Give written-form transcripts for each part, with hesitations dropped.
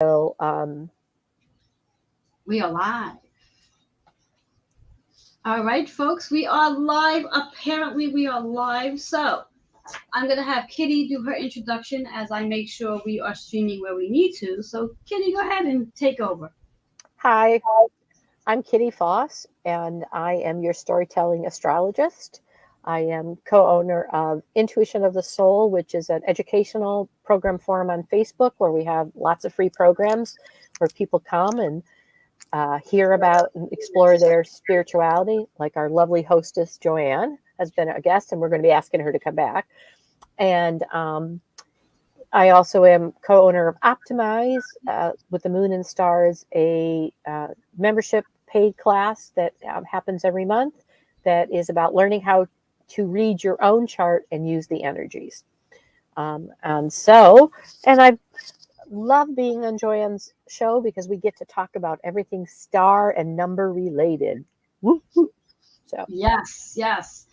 So, We are live. All right, folks, we are live. Apparently, we are live. So, I'm going to have Kitty do her introduction as I make sure we are streaming where we need to. So, Kitty, go ahead and take over. hi, I'm Kitty Foss, and I am your storytelling astrologist. I am co owner of Intuition of the Soul, which is an educational program forum on Facebook where we have lots of free programs where people come and hear about and explore their spirituality. Like our lovely hostess, Joanne, has been a guest, and we're going to be asking her to come back. And I also am co-owner of Optimize with the Moon and Stars, a membership paid class that happens every month that is about learning how to read your own chart and use the energies. And I love being on Joanne's show because we get to talk about everything star and number related. Woo, woo. So Yes.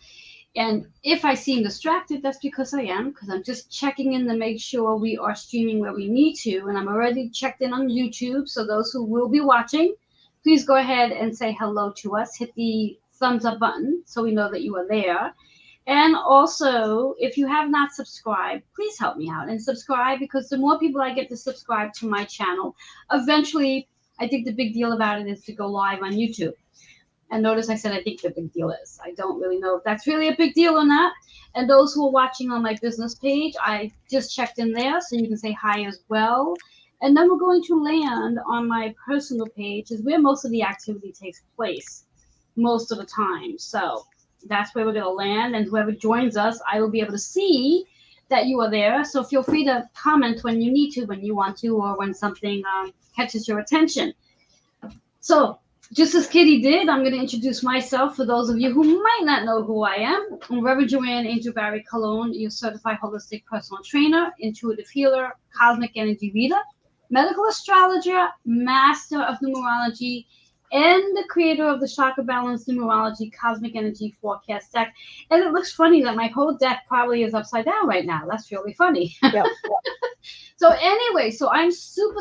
And if I seem distracted, that's because I am, because I'm just checking in to make sure we are streaming where we need to. And I'm already checked in on YouTube. So those who will be watching, please go ahead and say hello to us. Hit the thumbs up button so we know that you are there. And also, if you have not subscribed, please help me out and subscribe, because the more people I get to subscribe to my channel, eventually, I think the big deal about it is to go live on YouTube. And notice I said I think the big deal is. I don't really know if that's really a big deal or not. And those who are watching on my business page, I just checked in there, so you can say hi as well. And then we're going to land on my personal page, is where most of the activity takes place most of the time. So that's where we're going to land. And whoever joins us, I will be able to see that you are there. So feel free to comment when you need to, when you want to, or when something catches your attention. So just as Kitty did, I'm going to introduce myself for those of you who might not know who I am. I'm Reverend Joanne Angel Barry Cologne, your certified holistic personal trainer, intuitive healer, cosmic energy reader, medical astrologer, master of numerology, and the creator of the Chakra Balance Numerology Cosmic Energy Forecast deck. And it looks funny that my whole deck probably is upside down right now. That's really funny. yeah, So anyway, so I'm super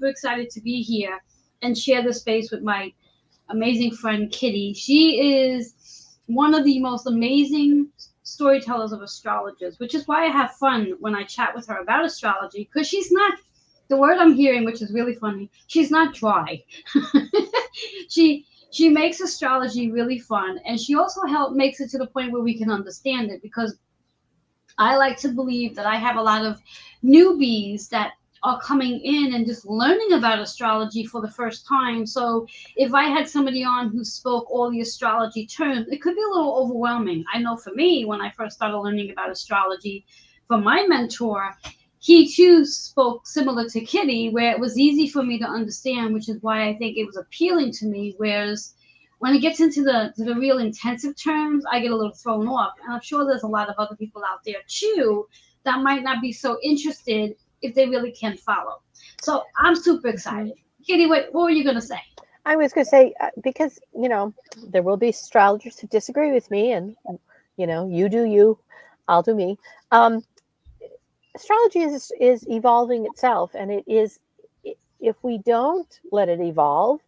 excited to be here and share the space with my amazing friend Kitty. She is one of the most amazing storytellers of astrologers, which is why I have fun when I chat with her about astrology, because she's not, the word I'm hearing, which is really funny, she's not dry. She makes astrology really fun, and she also makes it to the point where we can understand it, because I like to believe that I have a lot of newbies that are coming in and just learning about astrology for the first time. So if I had somebody on who spoke all the astrology terms, it could be a little overwhelming. I know for me, when I first started learning about astrology from my mentor, he too spoke similar to Kitty, where it was easy for me to understand, which is why I think it was appealing to me. Whereas when it gets into the real intensive terms, I get a little thrown off. And I'm sure there's a lot of other people out there too that might not be so interested if they really can't follow. So I'm super excited. Kitty, what were you going to say? I was going to say because there will be astrologers who disagree with me, and you do you, I'll do me. Astrology is evolving itself, and it is. If we don't let it evolve,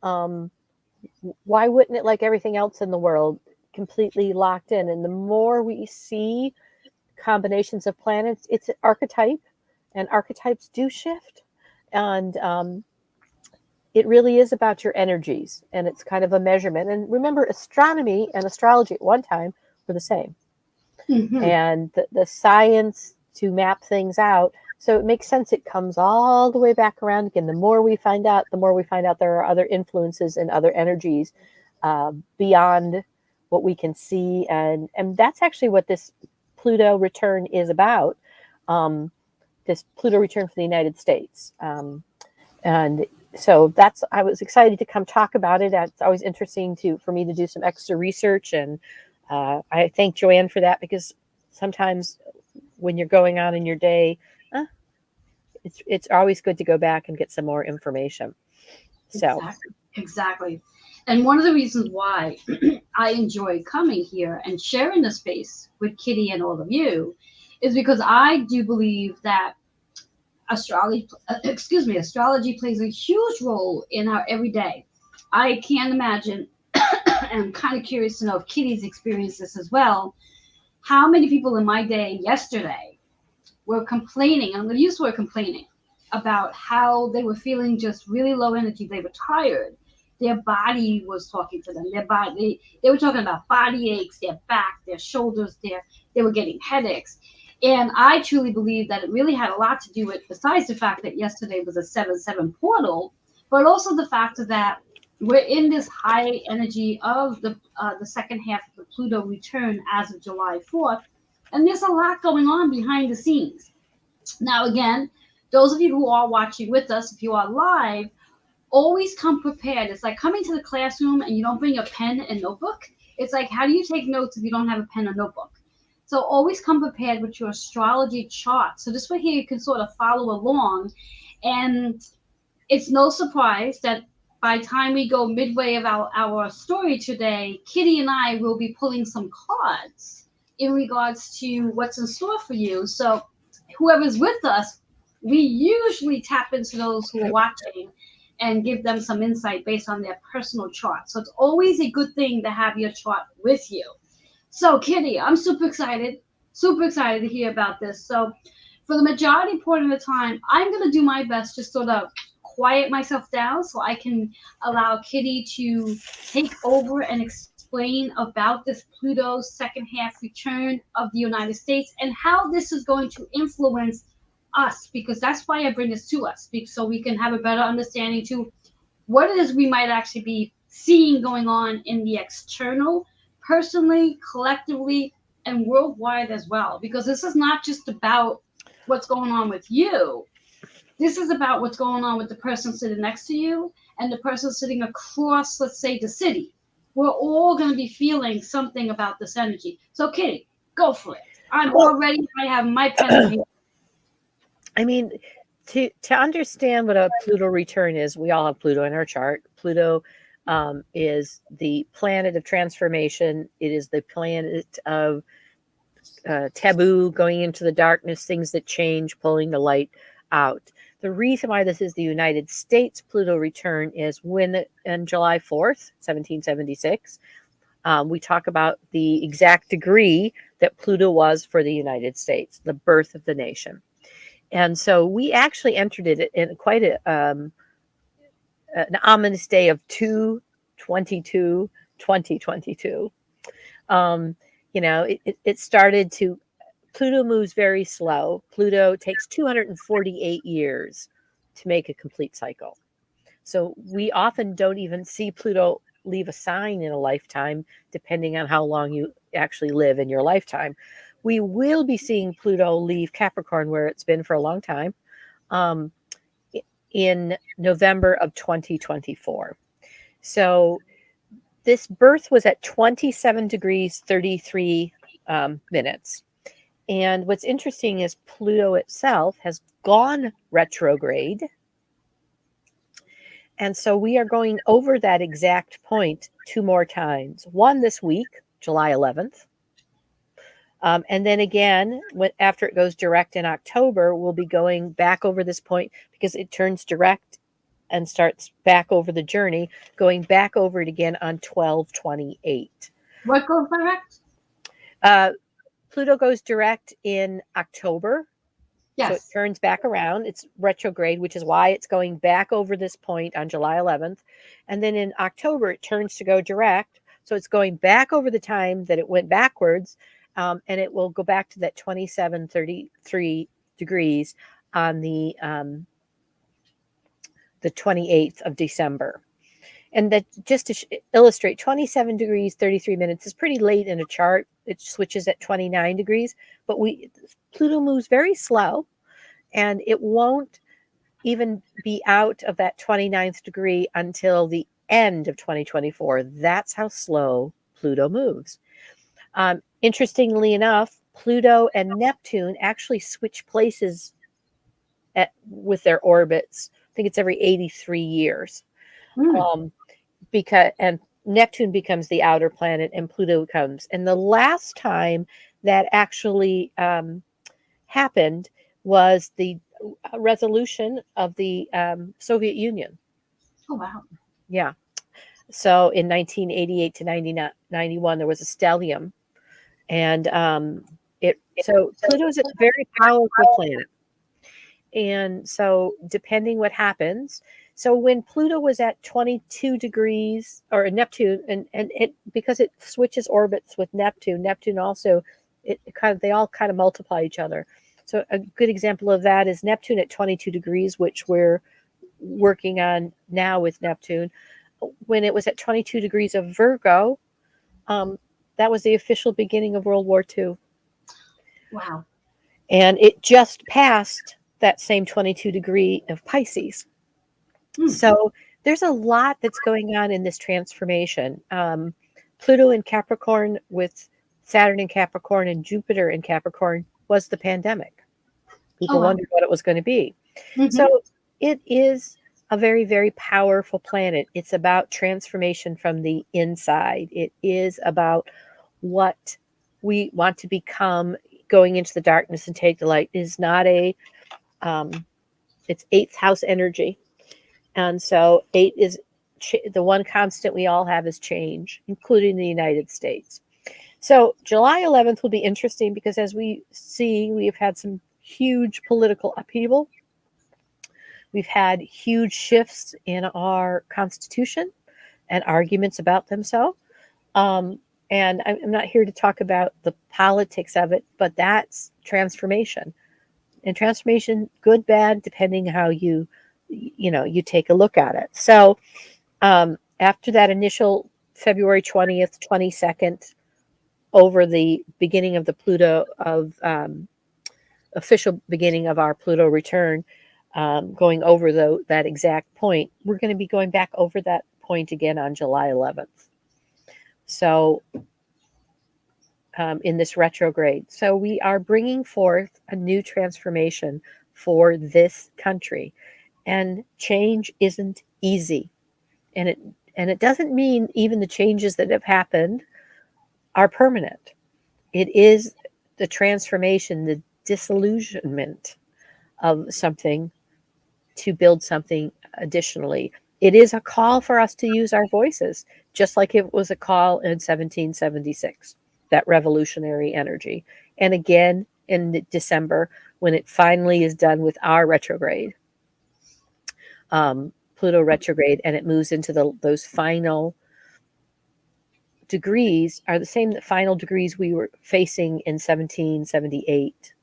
why wouldn't it, like everything else in the world, completely locked in? And the more we see combinations of planets, it's an archetype, and archetypes do shift, and it really is about your energies, and it's kind of a measurement. And remember, astronomy and astrology at one time were the same. Mm-hmm. And the science to map things out, so it makes sense. It comes all the way back around again. The more we find out there are other influences and other energies beyond what we can see, and that's actually what this Pluto return is about. This Pluto return for the United States, and so I was excited to come talk about it. It's always interesting for me to do some extra research, and I thank Joanne for that, because sometimes when you're going on in your day, it's always good to go back and get some more information. So Exactly. And one of the reasons why I enjoy coming here and sharing the space with Kitty and all of you is because I do believe that astrology plays a huge role in our everyday. I can't imagine, and I'm kind of curious to know if Kitty's experienced this as well. How many people in my day yesterday were complaining, I'm going to use the word complaining, about how they were feeling just really low energy. They were tired. Their body was talking to them. Their body, they were talking about body aches, their back, their shoulders, they were getting headaches. And I truly believe that it really had a lot to do with, besides the fact that yesterday was a 7-7 portal, but also the fact that we're in this high energy of the second half of the Pluto return as of July 4th. And there's a lot going on behind the scenes. Now, again, those of you who are watching with us, if you are live, always come prepared. It's like coming to the classroom and you don't bring a pen and notebook. It's like, how do you take notes if you don't have a pen or notebook? So always come prepared with your astrology chart. So this way here you can sort of follow along. And it's no surprise that by the time we go midway of our story today, Kitty and I will be pulling some cards in regards to what's in store for you. So whoever's with us, we usually tap into those who are watching and give them some insight based on their personal chart. So it's always a good thing to have your chart with you. So Kitty, I'm super excited to hear about this. So for the majority part of the time, I'm going to do my best to sort of quiet myself down so I can allow Kitty to take over and explain about this Pluto's second half return of the United States and how this is going to influence us, because that's why I bring this to us, so we can have a better understanding to what it is we might actually be seeing going on in the external, personally, collectively, and worldwide as well. Because this is not just about what's going on with you. This is about what's going on with the person sitting next to you and the person sitting across, let's say, the city. We're all going to be feeling something about this energy. So, Kitty, go for it. I'm all ready. I have my pen and paper. I mean, to understand what a Pluto return is, we all have Pluto in our chart. Pluto is the planet of transformation. It is the planet of taboo, going into the darkness, things that change, pulling the light out. The reason why this is the United States Pluto return is when on July 4th, 1776, we talk about the exact degree that Pluto was for the United States, the birth of the nation. And so we actually entered it in quite an ominous day of 2/22/2022. It started to, Pluto moves very slow. Pluto takes 248 years to make a complete cycle. So we often don't even see Pluto leave a sign in a lifetime, depending on how long you actually live in your lifetime. We will be seeing Pluto leave Capricorn, where it's been for a long time, in November of 2024. So this birth was at 27 degrees 33 minutes. And what's interesting is Pluto itself has gone retrograde. And so we are going over that exact point 2 more times. One this week, July 11th. And then again, after it goes direct in October, we'll be going back over this point because it turns direct and starts back over the journey, going back over it again on 12/28. What goes direct? Pluto goes direct in October. Yes. So it turns back around. It's retrograde, which is why it's going back over this point on July 11th. And then in October, it turns to go direct. So it's going back over the time that it went backwards. And it will go back to that 27:33 degrees on the 28th of December. And that, just to illustrate, 27 degrees, 33 minutes is pretty late in a chart. It switches at 29 degrees, but Pluto moves very slow, and it won't even be out of that 29th degree until the end of 2024. That's how slow Pluto moves. Interestingly enough, Pluto and Neptune actually switch places with their orbits. I think it's every 83 years. And Neptune becomes the outer planet and Pluto comes. And the last time that actually happened was the a resolution of the Soviet Union. Oh wow. Yeah. So in 1988 to 91, there was a stellium, and Pluto is a very powerful planet, and so depending what happens. So when Pluto was at 22 degrees, or Neptune, and it, because it switches orbits with Neptune also, it kind of, they all kind of multiply each other. So a good example of that is Neptune at 22 degrees, which we're working on now with Neptune. When it was at 22 degrees of Virgo, um, that was the official beginning of World War II. Wow. And it just passed that same 22 degree of Pisces. So there's a lot that's going on in this transformation. Pluto in Capricorn with Saturn in Capricorn and Jupiter in Capricorn was the pandemic. Oh People wow. wondered what it was going to be. Mm-hmm. So it is a very, very powerful planet. It's about transformation from the inside. It is about what we want to become, going into the darkness and take the light. It is not it's eighth house energy. And so eight is the one constant we all have is change, including the United States. So July 11th will be interesting because, as we see, we have had some huge political upheaval. We've had huge shifts in our constitution and arguments about them. And I'm not here to talk about the politics of it, but that's transformation. And transformation, good, bad, depending how you take a look at it. So after that initial February 20th, 22nd, over the beginning of the Pluto of official beginning of our Pluto return, going over that exact point, we're going to be going back over that point again on July 11th. So in this retrograde. So we are bringing forth a new transformation for this country. And change isn't easy. And it doesn't mean even the changes that have happened are permanent. It is the transformation, the disillusionment of something to build something additionally. It is a call for us to use our voices, just like it was a call in 1776, that revolutionary energy. And again in December, when it finally is done with our retrograde, Pluto retrograde, and it moves into those final degrees, are the same final degrees we were facing in 1778,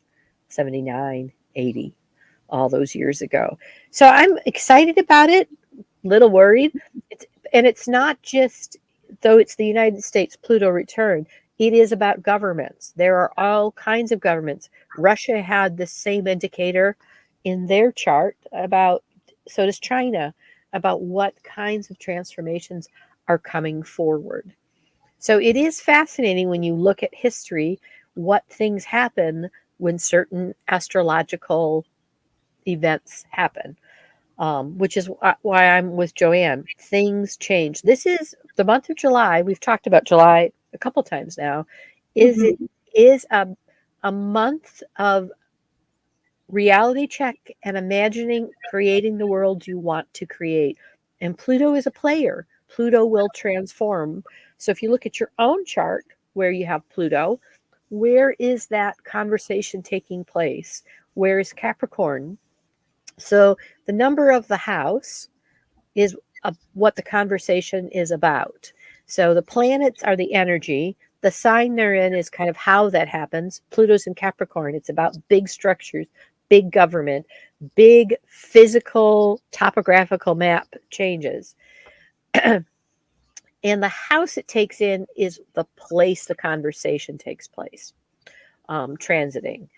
79, 80, all those years ago. So I'm excited about it, little worried. It's not just, though it's the United States Pluto return, it is about governments. There are all kinds of governments. Russia had the same indicator in their chart about, so does China, about what kinds of transformations are coming forward. So it is fascinating when you look at history, what things happen when certain astrological events happen, which is why I'm with Joanne. Things change. This is the month of July. We've talked about July a couple times now. It is a month of reality check and imagining creating the world you want to create. And Pluto is a player. Pluto will transform. So if you look at your own chart where you have Pluto, where is that conversation taking place? Where is Capricorn? So the number of the house is what the conversation is about. So the planets are the energy. The sign they're in is kind of how that happens. Pluto's in Capricorn. It's about big structures, big government, big physical topographical map changes. And the house it takes in is the place the conversation takes place, transiting.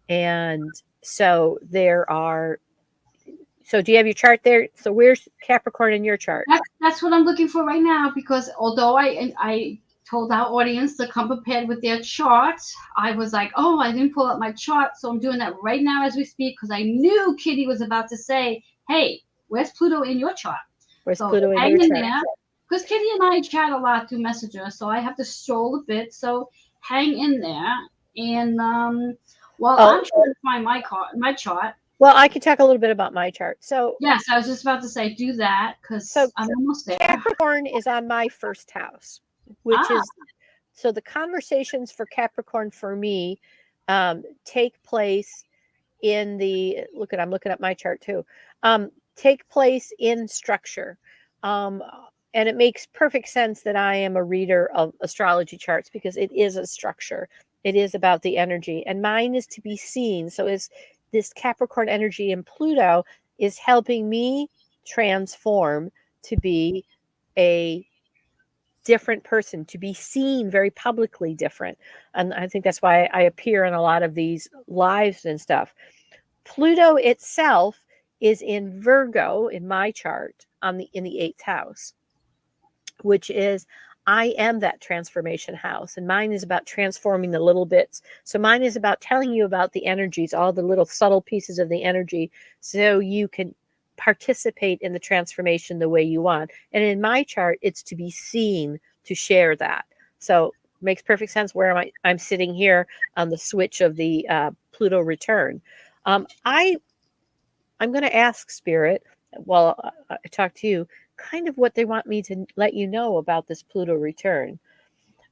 And so there are, so do you have your chart there? So where's Capricorn in your chart? That's what I'm looking for right now, because although I told our audience to come prepared with their charts, I was like, oh, I didn't pull up my chart, so I'm doing that right now as we speak, because I knew Kitty was about to say, hey, where's Pluto in your chart? Where's So Pluto in hang your in chart? there, because Kitty and I chat a lot through Messenger, so I have to stroll a bit. So hang in there, and while I'm trying to find my chart, Well, I can talk a little bit about my chart. Yes, I was just about to say do that So because I'm almost there. Capricorn is on my first house, which Ah, is so the conversations for Capricorn for me take place in the I'm looking at my chart too. Take place in structure. Um, and it makes perfect sense that I am a reader of astrology charts because it is a structure. It is about the energy, and mine is to be seen. So is this Capricorn energy in Pluto is helping me transform to be a different person, to be seen very publicly different. And I think that's why I appear in a lot of these lives and stuff. Pluto itself is in Virgo in my chart on the in the 8th house, which is I am that transformation house, and mine is about transforming the little bits. So mine is about telling you about the energies, all the little subtle pieces of the energy, so you can participate in the transformation the way you want. And in my chart, it's to be seen to share that. So makes perfect sense where I'm sitting here on the switch of the Pluto return. I'm going to ask Spirit while I talk to you, kind of what they want me to let you know about this Pluto return.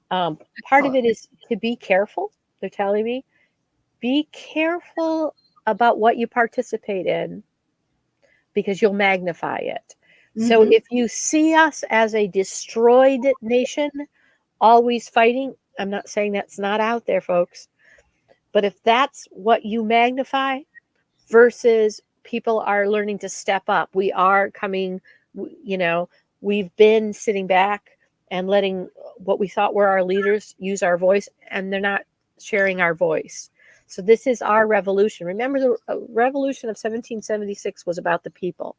Part of excellent. it is to be careful. They're telling me, be careful about what you participate in because you'll magnify it. So Mm-hmm. if you see us as a destroyed nation, always fighting, I'm not saying that's not out there, folks, but if that's what you magnify, versus people are learning to step up. We are coming, you know, we've been sitting back and letting what we thought were our leaders use our voice, and they're not sharing our voice. So this is our revolution. Remember, the revolution of 1776 was about the people.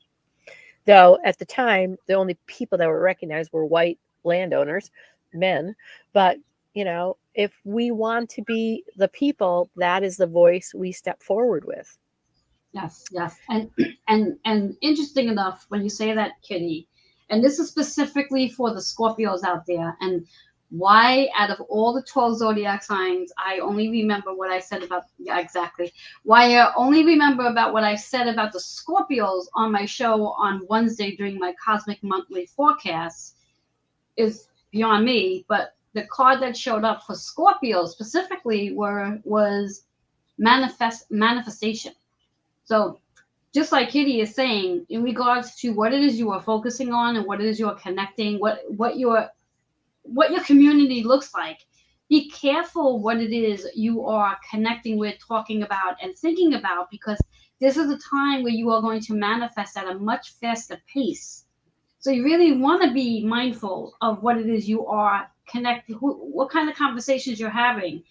Though at the time, the only people that were recognized were white landowners, men. But, if we want to be the people, that is the voice we step forward with. Yes, yes. And and interesting enough when you say that, Kitty, and this is specifically for the Scorpios out there, and why out of all the 12 zodiac signs, I only remember what I said about, yeah, exactly. Why I only remember about what I said about the Scorpios on my show on Wednesday during my cosmic monthly forecast is beyond me, but the card that showed up for Scorpios specifically was manifestation. So just like Kitty is saying, in regards to what it is you are focusing on and what it is you are connecting, what your community looks like, be careful what it is you are connecting with, talking about, and thinking about, because this is a time where you are going to manifest at a much faster pace. So you really want to be mindful of what it is you are connecting, what kind of conversations you're having.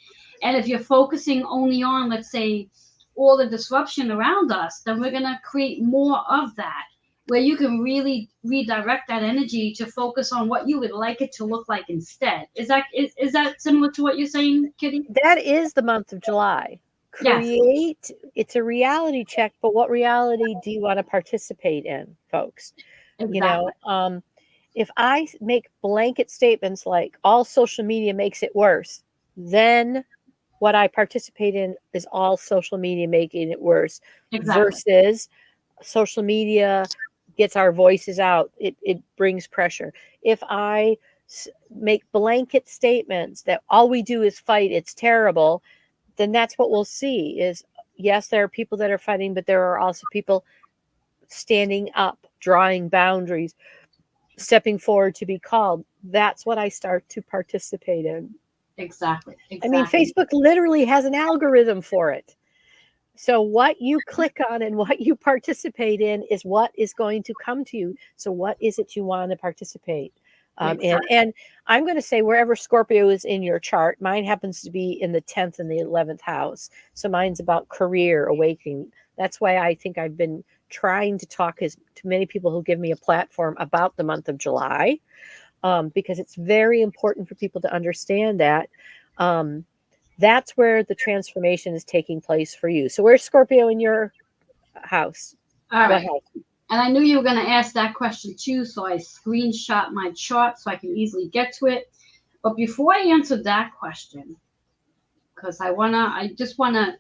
And if you're focusing only on, let's say, all the disruption around us, then we're going to create more of that, where you can really redirect that energy to focus on what you would like it to look like instead. Is that similar to what you're saying, Kitty? That is the month of July. Yes, Create, it's a reality check, but what reality do you want to participate in, folks? You exactly. know, if I make blanket statements like all social media makes it worse, then what I participate in is all social media making it worse Exactly. versus social media gets our voices out. It brings pressure. If I make blanket statements that all we do is fight, it's terrible, then that's what we'll see is yes, there are people that are fighting, but there are also people standing up, drawing boundaries, stepping forward to be called. That's what I start to participate in. Exactly. I mean, Exactly. Facebook literally has an algorithm for it. So what you click on and what you participate in is what is going to come to you. So what is it you want to participate in? Exactly. And I'm going to say wherever Scorpio is in your chart, mine happens to be in the 10th and the 11th house. So mine's about career awakening. That's why I think I've been trying to talk to many people who give me a platform about the month of July, because it's very important for people to understand that. Um, that's where the transformation is taking place for you. So where's Scorpio in your house? All What right. house? And I knew you were going to ask that question too, so I screenshot my chart so I can easily get to it. But before I answer that question, because I just wanna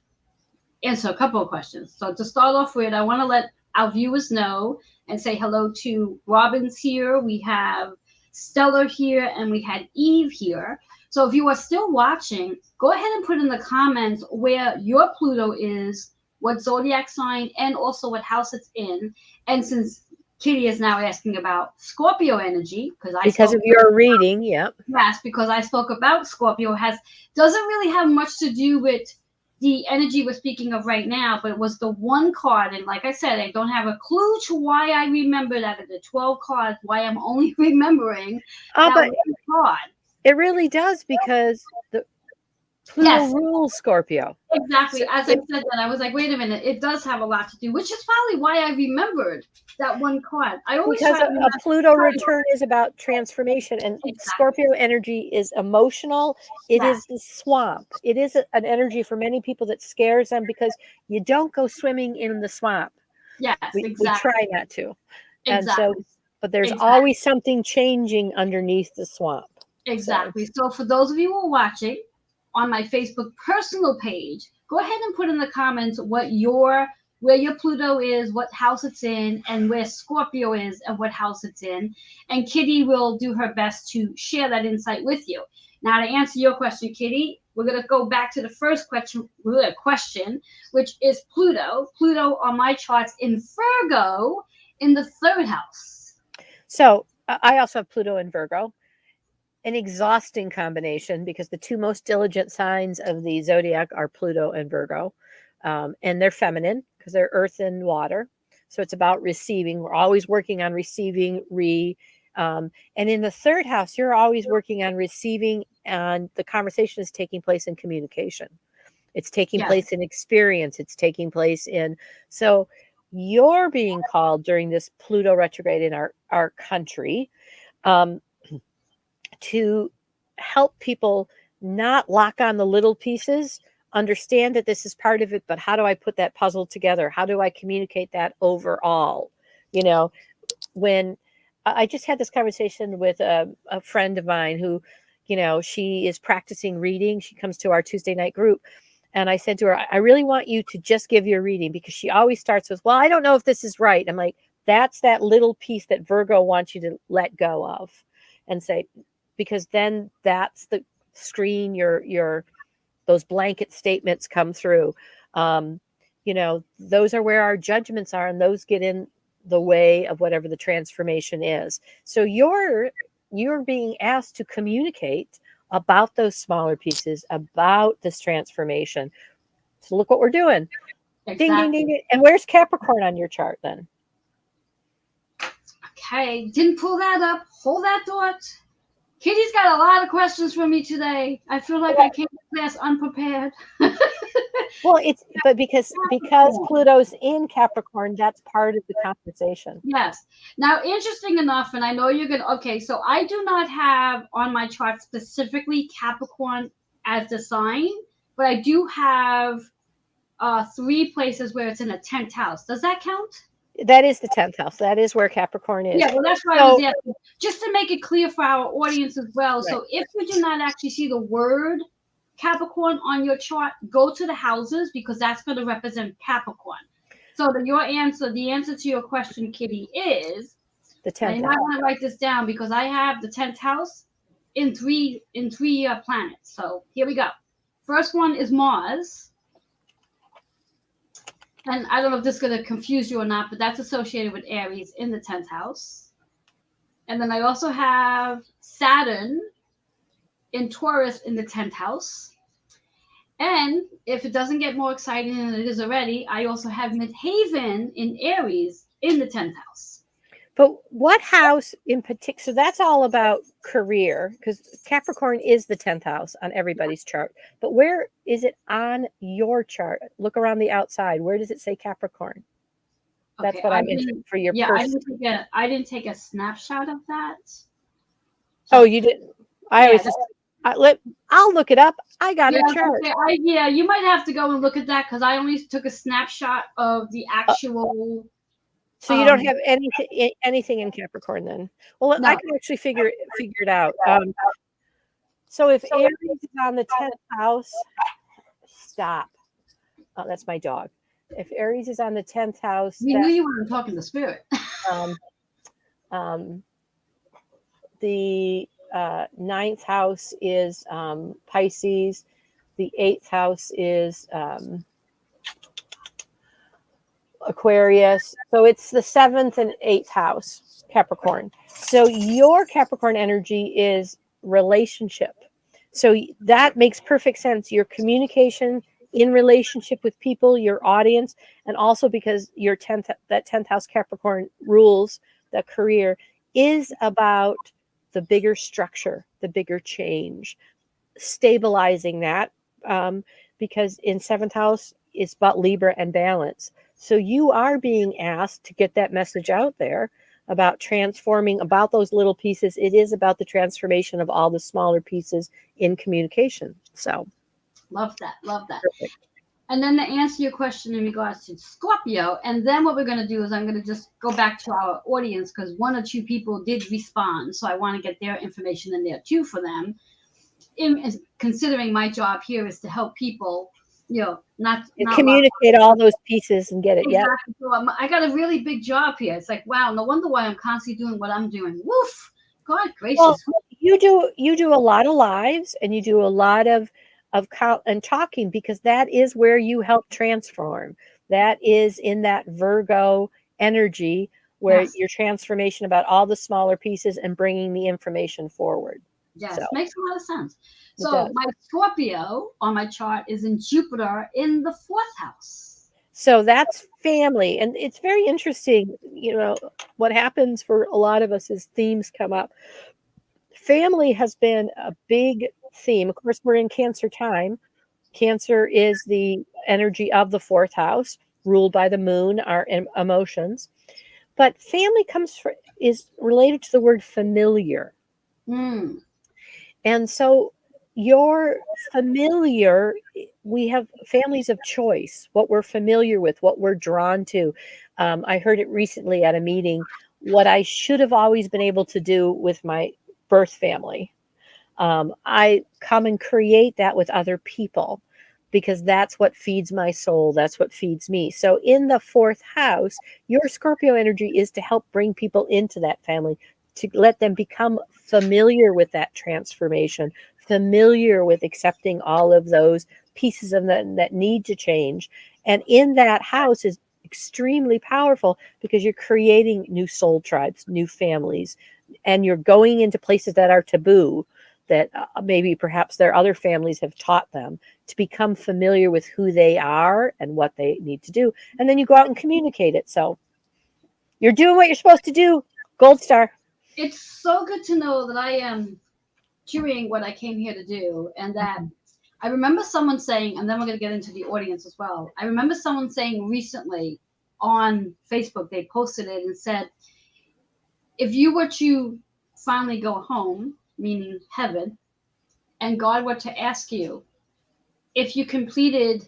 answer a couple of questions. So to start off with, I want to let our viewers know and say hello to Robin's here. We have Stellar here, and we had Eve here. So if you are still watching, go ahead and put in the comments where your Pluto is, what zodiac sign, and also what house it's in. And since Kitty is now asking about Scorpio energy, because of your reading, yep. Yes, because I spoke about Scorpio doesn't really have much to do with the energy we're speaking of right now, but it was the one card, and like I said, I don't have a clue to why I remembered out of the 12 cards, why I'm only remembering that but one card. It really does, because the Pluto rules Scorpio. Exactly. So as I said that, I was like, wait a minute, it does have a lot to do, which is probably why I remembered that one card. I always because a Pluto return is about transformation, and Scorpio energy is emotional. It is the swamp. It is an energy for many people that scares them, because you don't go swimming in the swamp. Yes, we try not to. And so, but there's always something changing underneath the swamp. Exactly. So for those of you who are watching on my Facebook personal page, go ahead and put in the comments where your Pluto is, what house it's in, and where Scorpio is and what house it's in. And Kitty will do her best to share that insight with you. Now, to answer your question, Kitty, we're going to go back to the first question, which is Pluto. Pluto on my charts in Virgo in the 3rd house. So I also have Pluto in Virgo. An exhausting combination, because the two most diligent signs of the zodiac are Pluto and Virgo. And they're feminine because they're earth and water. So it's about receiving. We're always working on receiving, and in the 3rd house, you're always working on receiving, and the conversation is taking place in communication. It's taking place in experience. It's taking place in, so you're being called during this Pluto retrograde in our country, to help people not lock on the little pieces, understand that this is part of it, but how do I put that puzzle together? How do I communicate that overall? When I just had this conversation with a friend of mine who, she is practicing reading. She comes to our Tuesday night group. And I said to her, I really want you to just give your reading, because she always starts with, well, I don't know if this is right. I'm like, that's that little piece that Virgo wants you to let go of and say, because then that's the screen those blanket statements come through. Those are where our judgments are, and those get in the way of whatever the transformation is. So you're being asked to communicate about those smaller pieces, about this transformation. So look what we're doing. Exactly. Ding, ding, ding, ding. And where's Capricorn on your chart then? Okay, didn't pull that up. Hold that thought. Kitty's got a lot of questions for me today. I feel like I came to class unprepared. Well, but because Pluto's in Capricorn, that's part of the conversation. Yes. Now, interesting enough, and I know you're going to, okay, so I do not have on my chart specifically Capricorn as the sign, but I do have 3 places where it's in a 10th house. Does that count? That is the 10th house. That is where Capricorn is. Yeah, well, that's why I was asking. Just to make it clear for our audience as well. Right. So if you do not actually see the word Capricorn on your chart, go to the houses, because that's going to represent Capricorn. So the answer to your question, Kitty, is the 10th house. You might want to write this down, because I have the 10th house in three planets. So here we go. First one is Mars. And I don't know if this is going to confuse you or not, but that's associated with Aries in the 10th house. And then I also have Saturn in Taurus in the 10th house. And if it doesn't get more exciting than it is already, I also have Midhaven in Aries in the 10th house. But what house in particular? So that's all about career, because Capricorn is the 10th house on everybody's chart. But where is it on your chart? Look around the outside. Where does it say Capricorn? That's what I'm interested for your person. I didn't take a snapshot of that. Oh, you didn't? I'll look it up. I got a chart. Okay. You might have to go and look at that, because I only took a snapshot of the actual. So you don't have anything in Capricorn then? Well, no. I can actually figure it out. So if Aries is on the 10th house, stop. that's my dog. If Aries is on the 10th house, We knew that you weren't talking to spirit. um, um, the ninth house is Pisces. The eighth house is Aquarius. So it's the seventh and eighth house, Capricorn. So your Capricorn energy is relationship. So that makes perfect sense. Your communication in relationship with people, your audience, and also because your 10th house Capricorn rules the career is about the bigger structure, the bigger change, stabilizing that, um, because in seventh house it's about Libra and balance. So you are being asked to get that message out there about transforming, about those little pieces. It is about the transformation of all the smaller pieces in communication. So Love that. Love that. perfect. And then to answer your question in regards to Scorpio, and then what we're going to do is I'm going to just go back to our audience because one or two people did respond. So I want to get their information in there too for them. Considering my job here is to help people, not love. Communicate all those pieces and get it. Yeah. Exactly. So I got a really big job here. It's like, wow, no wonder why I'm constantly doing what I'm doing. Woof. God Well, gracious. you do a lot of lives and you do a lot of and talking, because that is where you help transform. That is in that Virgo energy where Yes. your transformation about all the smaller pieces and bringing the information forward. So Yes. Makes a lot of sense. it So does. my Scorpio on my chart is in Jupiter in the fourth house. So that's family. And it's very interesting, what happens for a lot of us is themes come up. Family has been a big theme. Of course, we're in Cancer time. Cancer is the energy of the fourth house, ruled by the moon, our emotions. But family is related to the word familiar. Mm. And so your familiar, we have families of choice, what we're familiar with, what we're drawn to. I heard it recently at a meeting, what I should have always been able to do with my birth family. I come and create that with other people because that's what feeds my soul. That's what feeds me. So in the fourth house, your Scorpio energy is to help bring people into that family, to let them become familiar with that transformation, familiar with accepting all of those pieces of them that need to change. And in that house is extremely powerful because you're creating new soul tribes, new families, and you're going into places that are taboo, that maybe perhaps their other families have taught them, to become familiar with who they are and what they need to do. And then you go out and communicate it. So you're doing what you're supposed to do. Gold star. It's so good to know that I am doing what I came here to do, and that I remember someone saying, and then we're going to get into the audience as well. I remember someone saying recently on Facebook, they posted it and said, if you were to finally go home, meaning heaven, and God were to ask you if you completed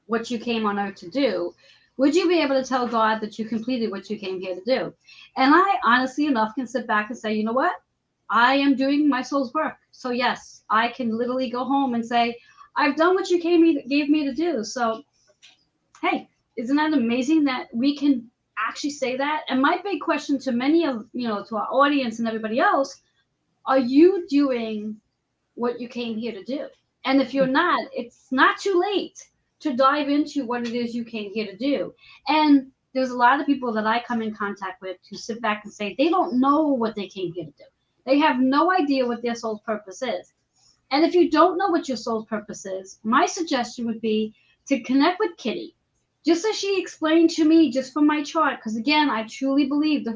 what you came on earth to do, would you be able to tell God that you completed what you came here to do? And I honestly enough can sit back and say, you know what? I am doing my soul's work. So yes, I can literally go home and say, I've done what you gave me to do. So hey, isn't that amazing that we can actually say that? And my big question to many of, to our audience and everybody else, are you doing what you came here to do? And if you're not, it's not too late to dive into what it is you came here to do. And there's a lot of people that I come in contact with who sit back and say they don't know what they came here to do. They have no idea what their soul's purpose is. And if you don't know what your soul's purpose is, my suggestion would be to connect with Kitty, just as she explained to me, just from my chart. Because again, I truly believe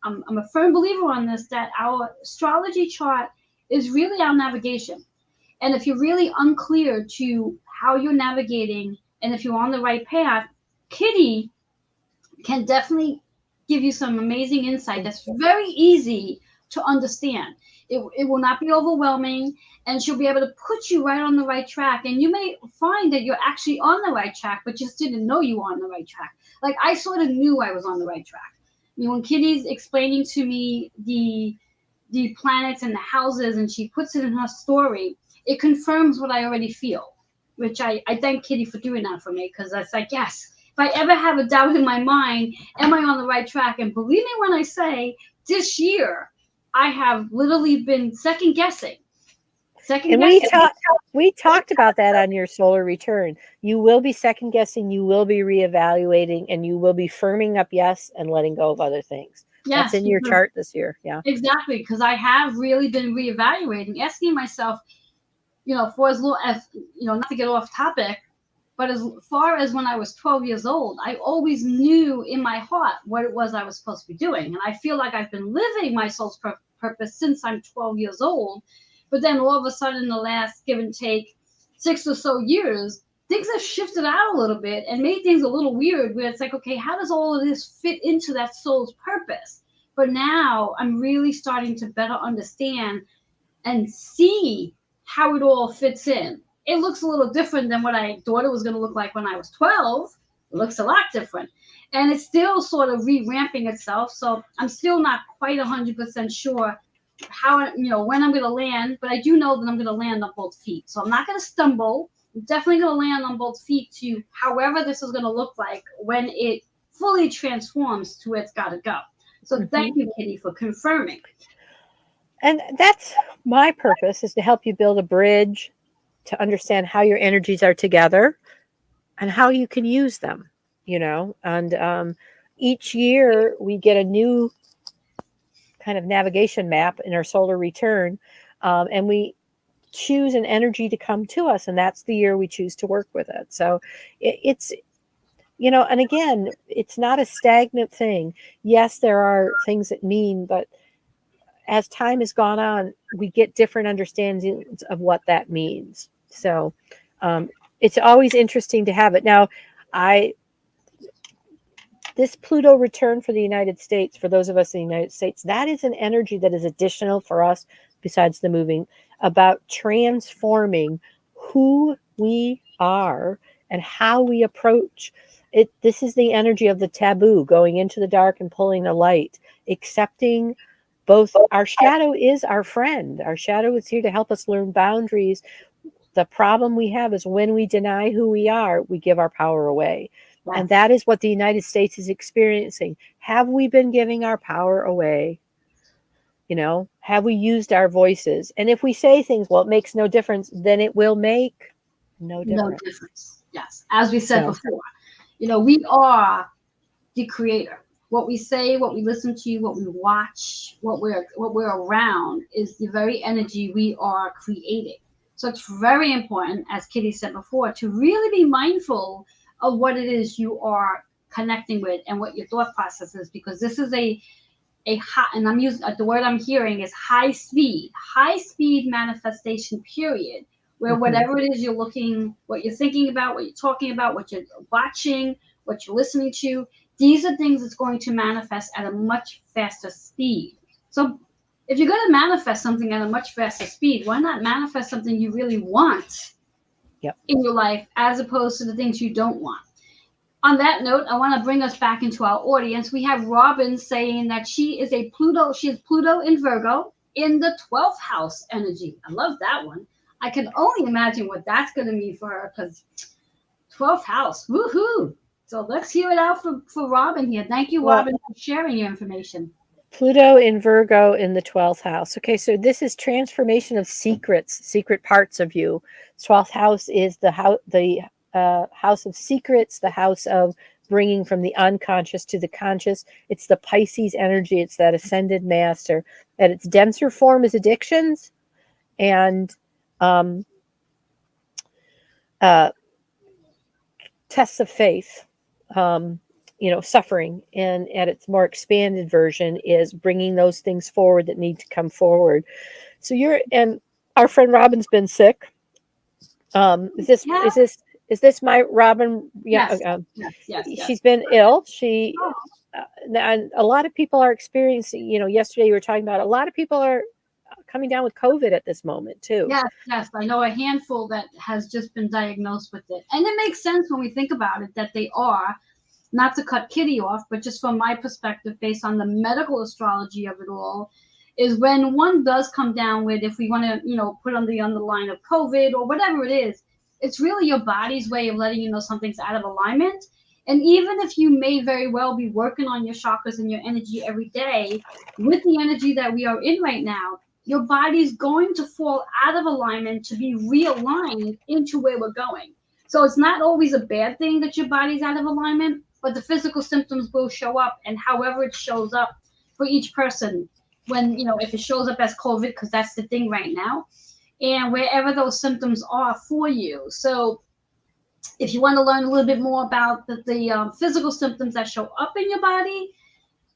I'm a firm believer on this, that our astrology chart is really our navigation. And if you're really unclear to how you're navigating and if you're on the right path, Kitty can definitely give you some amazing insight that's very easy to understand. It will not be overwhelming, and she'll be able to put you right on the right track. And you may find that you're actually on the right track, but just didn't know you were on the right track. Like I sort of knew I was on the right track. When Kitty's explaining to me the planets and the houses, and she puts it in her story, it confirms what I already feel, which I thank Kitty for doing that for me, because that's like, yes, if I ever have a doubt in my mind, am I on the right track? And believe me when I say this year, I have literally been second guessing. And we talked about that on your solar return. You will be second guessing, you will be reevaluating, and you will be firming up yes and letting go of other things. Yes, that's in your chart this year. Yeah, exactly. Because I have really been reevaluating, asking myself, for as little as, not to get off topic, but as far as when I was 12 years old, I always knew in my heart what it was I was supposed to be doing. And I feel like I've been living my soul's purpose since I'm 12 years old. But then all of a sudden, the last give and take 6 or so years, things have shifted out a little bit and made things a little weird, where it's like, okay, how does all of this fit into that soul's purpose? But now I'm really starting to better understand and see how it all fits in. It looks a little different than what I thought it was going to look like when I was 12. It looks a lot different. And it's still sort of re-ramping itself. So I'm still not quite 100% sure how, when I'm going to land, but I do know that I'm going to land on both feet. So I'm not going to stumble. I'm definitely going to land on both feet to however this is going to look like when it fully transforms to where it's got to go. So thank you, Kitty, for confirming. And that's my purpose, is to help you build a bridge to understand how your energies are together and how you can use them, and each year we get a new kind of navigation map in our solar return, and we choose an energy to come to us, and that's the year we choose to work with it. So it's and again, it's not a stagnant thing. Yes, there are things that mean, but as time has gone on, we get different understandings of what that means. So it's always interesting to have it. Now, this Pluto return for the United States, for those of us in the United States, that is an energy that is additional for us, besides the moving, about transforming who we are and how we approach it. This is the energy of the taboo, going into the dark and pulling the light, accepting both. Our shadow is our friend. Our shadow is here to help us learn boundaries. The problem we have is when we deny who we are, we give our power away. Yes. And that is what the United States is experiencing. Have we been giving our power away? Have we used our voices? And if we say things, well, it makes no difference, then it will make no difference. Yes. As we said before, we are the creator. What we say, what we listen to, what we watch, what we're around is the very energy we are creating. So it's very important, as Kitty said before, to really be mindful of what it is you are connecting with and what your thought process is, because this is a high, and I'm using the word I'm hearing is high speed manifestation period, where whatever it is you're looking, what you're thinking about, what you're talking about, what you're watching, what you're listening to, these are things that's going to manifest at a much faster speed. So if you're going to manifest something at a much faster speed, why not manifest something you really want in your life, as opposed to the things you don't want? On that note, I want to bring us back into our audience. We have Robin saying that she is Pluto in Virgo in the 12th house energy. I love that one. I can only imagine what that's going to mean for her, because 12th house, woohoo. So let's hear it out for Robin here. Thank you, Robin, for sharing your information. Pluto in Virgo in the 12th house. Okay, so this is transformation of secret parts of you. 12th house is the house of secrets, the house of bringing from the unconscious to the conscious. It's the Pisces energy. It's that ascended master. At its denser form is addictions and tests of faith, suffering. And at its more expanded version is bringing those things forward that need to come forward. So and our friend Robin's been sick. Is this my Robin? Yeah. Yes. She's been ill. And a lot of people are experiencing, yesterday you were talking about, a lot of people are coming down with COVID at this moment too. Yes. I know a handful that has just been diagnosed with it. And it makes sense when we think about it that they are, not to cut Kitty off, but just from my perspective, based on the medical astrology of it all, is when one does come down with, if we want to, put on the underline of COVID or whatever it is, it's really your body's way of letting you know something's out of alignment. And even if you may very well be working on your chakras and your energy every day, with the energy that we are in right now, your body's going to fall out of alignment to be realigned into where we're going. So it's not always a bad thing that your body's out of alignment, but the physical symptoms will show up, and however it shows up for each person, when, if it shows up as COVID, because that's the thing right now, and wherever those symptoms are for you. So if you want to learn a little bit more about the physical symptoms that show up in your body,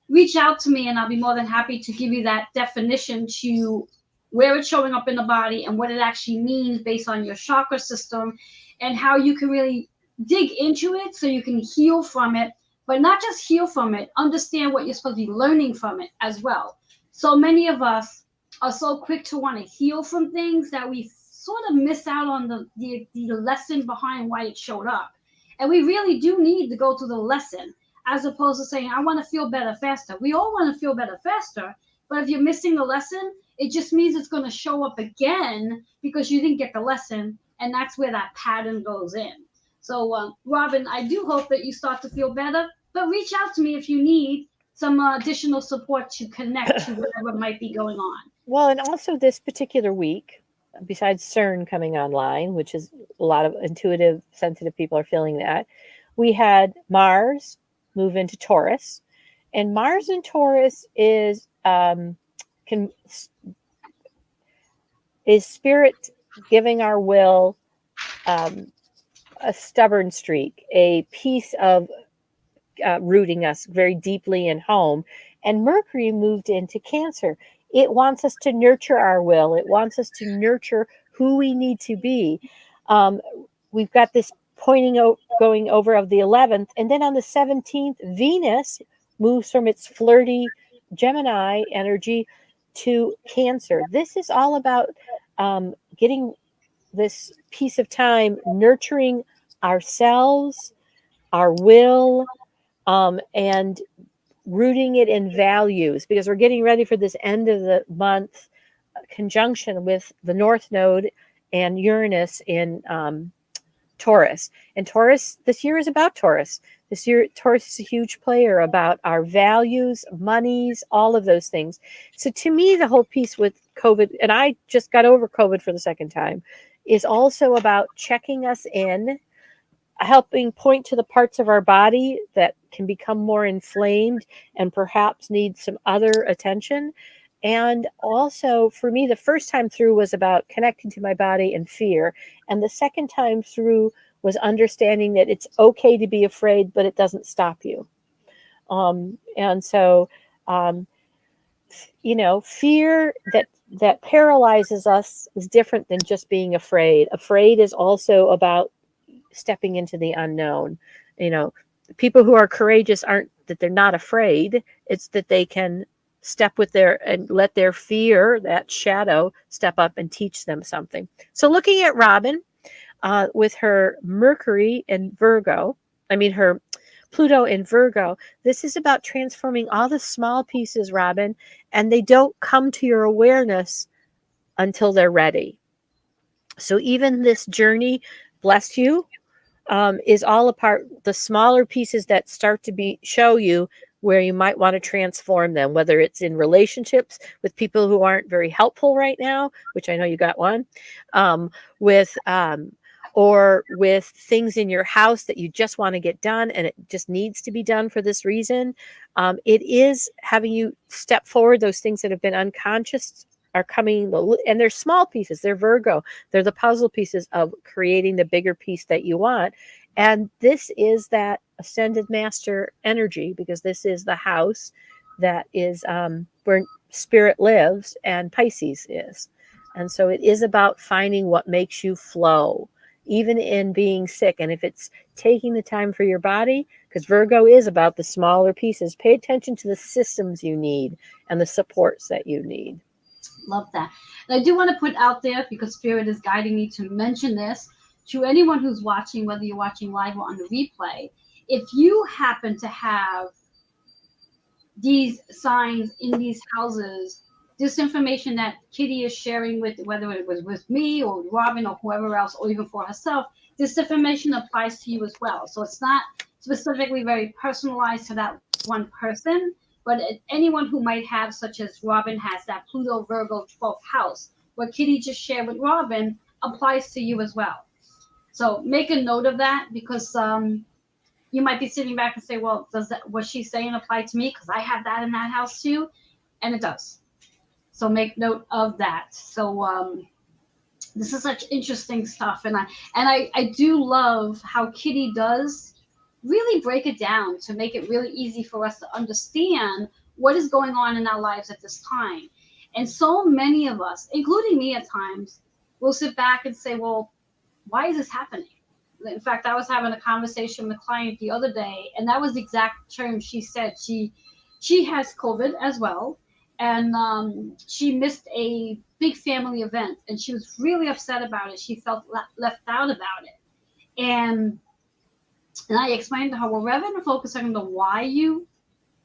reach out to me and I'll be more than happy to give you that definition to where it's showing up in the body and what it actually means based on your chakra system, and how you can really dig into it so you can heal from it, but not just heal from it, understand what you're supposed to be learning from it as well. So many of us are so quick to want to heal from things that we sort of miss out on the lesson behind why it showed up. And we really do need to go through the lesson, as opposed to saying, I want to feel better faster. We all want to feel better faster, but if you're missing the lesson, it just means it's going to show up again because you didn't get the lesson, and that's where that pattern goes in. So, Robin, I do hope that you start to feel better, but reach out to me if you need some additional support to connect to whatever might be going on. Well, and also this particular week, besides CERN coming online, which is a lot of intuitive, sensitive people are feeling that, we had Mars move into Taurus, and Mars in Taurus is spirit giving our will a stubborn streak, a piece of rooting us very deeply in home. And Mercury moved into Cancer. It wants us to nurture our will. It wants us to nurture who we need to be. We've got this going over of the 11th. And then on the 17th, Venus moves from its flirty Gemini energy to Cancer. This is all about getting this piece of time, nurturing ourselves, our will, and rooting it in values, because we're getting ready for this end of the month conjunction with the North Node and Uranus in Taurus. And Taurus this year is about Taurus. This year, Taurus is a huge player about our values, monies, all of those things. So to me, the whole piece with COVID, and I just got over COVID for the second time, is also about checking us in, helping point to the parts of our body that can become more inflamed and perhaps need some other attention. And also, for me, the first time through was about connecting to my body and fear. And the second time through was understanding that it's okay to be afraid, but it doesn't stop you. And so, fear that paralyzes us is different than just being afraid. Afraid is also about stepping into the unknown. People who are courageous aren't that they're not afraid. It's that they can step with and let their fear, that shadow, step up and teach them something. So looking at Robin with her Mercury in Virgo, her Pluto in Virgo, this is about transforming all the small pieces, Robin, and they don't come to your awareness until they're ready. So even this journey, bless you, is all apart the smaller pieces that start to show you where you might want to transform them, whether it's in relationships with people who aren't very helpful right now, which I know you got one, or with things in your house that you just want to get done and it just needs to be done for this reason. It is having you step forward. Those things that have been unconscious are coming, and they're small pieces. They're Virgo. They're the puzzle pieces of creating the bigger piece that you want. And this is that ascended master energy, because this is the house that is where spirit lives and Pisces is. And so it is about finding what makes you flow, even in being sick. And if it's taking the time for your body, because Virgo is about the smaller pieces, pay attention to the systems you need and the supports that you need. Love that. And I do want to put out there, because Spirit is guiding me to mention this to anyone who's watching, whether you're watching live or on the replay. If you happen to have these signs in these houses this information that Kitty is sharing with, whether it was with me or Robin or whoever else, or even for herself, this information applies to you as well. So it's not specifically very personalized to that one person, but anyone who might have, such as Robin has that Pluto Virgo 12th house, what Kitty just shared with Robin applies to you as well. So make a note of that, because you might be sitting back and say, well, does that what she's saying apply to me? Because I have that in that house too, and it does. So make note of that. So this is such interesting stuff, and I do love how Kitty does really break it down to make it really easy for us to understand what is going on in our lives at this time. And so many of us, including me at times, will sit back and say, well, why is this happening? In fact, I was having a conversation with a client the other day, and that was the exact term she said. She has COVID as well, and she missed a big family event, and she was really upset about it. She felt left out about it, and I explained to her, well, rather than focusing on the why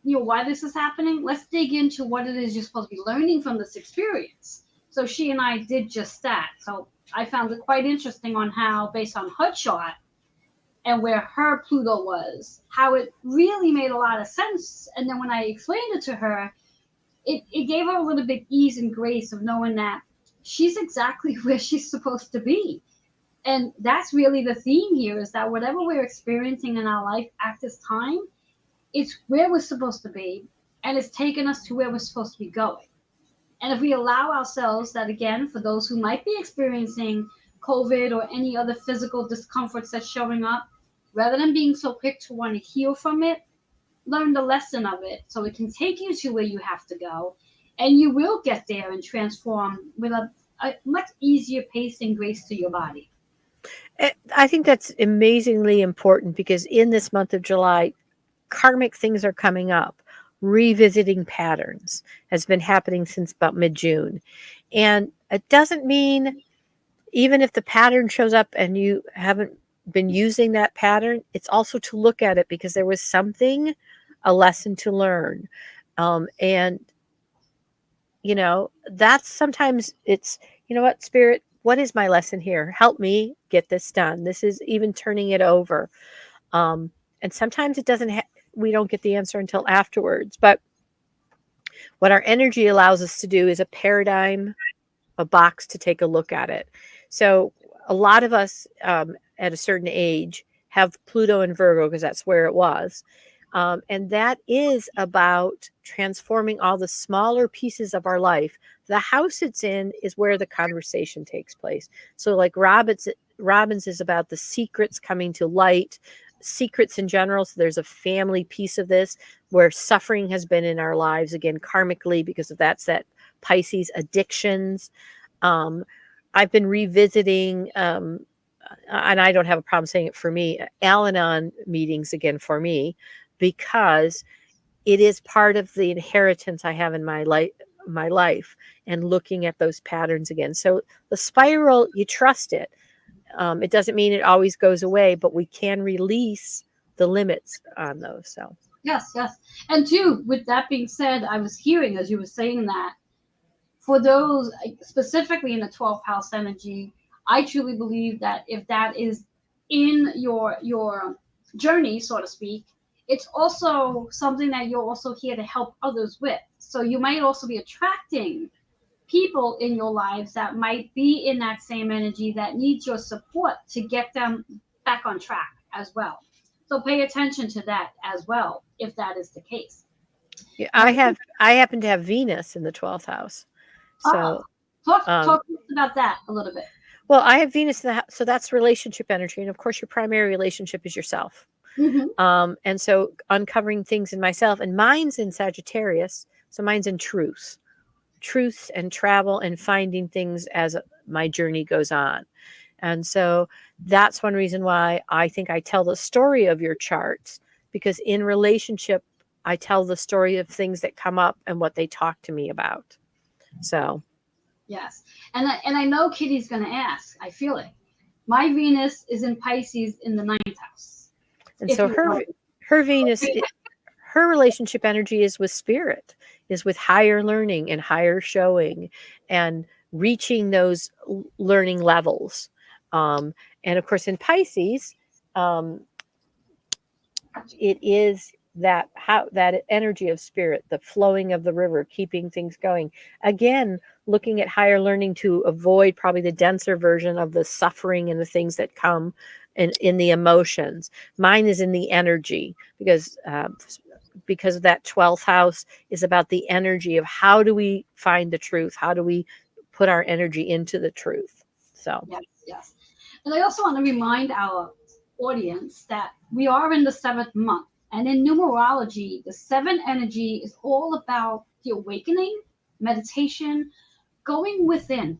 why this is happening, let's dig into what it is you're supposed to be learning from this experience. So she and I did just that. So I found it quite interesting on how, based on her chart and where her Pluto was, how it really made a lot of sense. And then when I explained it to her, it gave her a little bit ease and grace of knowing that she's exactly where she's supposed to be. And that's really the theme here, is that whatever we're experiencing in our life at this time, it's where we're supposed to be, and it's taken us to where we're supposed to be going. And if we allow ourselves that, again, for those who might be experiencing COVID or any other physical discomforts that's showing up, rather than being so quick to want to heal from it, learn the lesson of it so it can take you to where you have to go. And you will get there and transform with a much easier pace and grace to your body. I think that's amazingly important, because in this month of July, karmic things are coming up. Revisiting patterns has been happening since about mid-June. And it doesn't mean, even if the pattern shows up and you haven't been using that pattern, it's also to look at it because there was something, a lesson to learn. And, that's sometimes it's, what, Spirit, what is my lesson here? Help me get this done. This is even turning it over. And sometimes it doesn't we don't get the answer until afterwards. But what our energy allows us to do is a paradigm, a box to take a look at it. So a lot of us at a certain age have Pluto and Virgo because that's where it was. And that is about transforming all the smaller pieces of our life. The house it's in is where the conversation takes place. So like Robin's is about the secrets coming to light, secrets in general. So there's a family piece of this where suffering has been in our lives, again, karmically, because of that Pisces addictions. I've been revisiting, and I don't have a problem saying it for me, Al-Anon meetings again for me, because it is part of the inheritance I have in my life, and looking at those patterns again. So the spiral, you trust it. It doesn't mean it always goes away, but we can release the limits on those. So Yes. And too, with that being said, I was hearing as you were saying that, for those specifically in the 12th house energy, I truly believe that if that is in your journey, so to speak, it's also something that you're also here to help others with. So you might also be attracting people in your lives that might be in that same energy that needs your support to get them back on track as well. So pay attention to that as well, if that is the case. yeah, I happen to have Venus in the 12th house. So talk to us about that a little bit. Well, I have Venus in the house, so that's relationship energy, and of course, your primary relationship is yourself. Mm-hmm. And so uncovering things in myself, and mine's in Sagittarius, so mine's in truth and travel and finding things as my journey goes on. And so that's one reason why I think I tell the story of your charts, because in relationship, I tell the story of things that come up and what they talk to me about. So. Yes. And I know Kitty's going to ask. I feel it. My Venus is in Pisces in the 9th house. And so her Venus, her relationship energy is with spirit. is with higher learning and higher showing and reaching those learning levels. And of course, in Pisces, um, it is that energy of spirit, the flowing of the river, keeping things going. Again, looking at higher learning to avoid probably the denser version of the suffering and the things that come in the emotions. Mine is in the energy because that 12th house is about the energy of how do we find the truth? How do we put our energy into the truth? So, Yes, yes. And I also want to remind our audience that we are in the seventh month. And in numerology, the seven energy is all about the awakening, meditation, going within.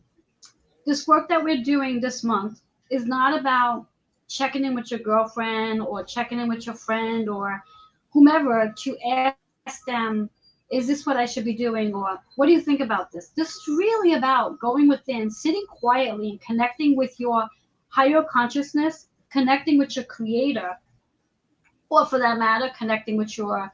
This work that we're doing this month is not about checking in with your girlfriend or checking in with your friend or whomever to ask them, is this what I should be doing? Or what do you think about this? This is really about going within, sitting quietly and connecting with your higher consciousness, connecting with your creator, or for that matter, connecting with your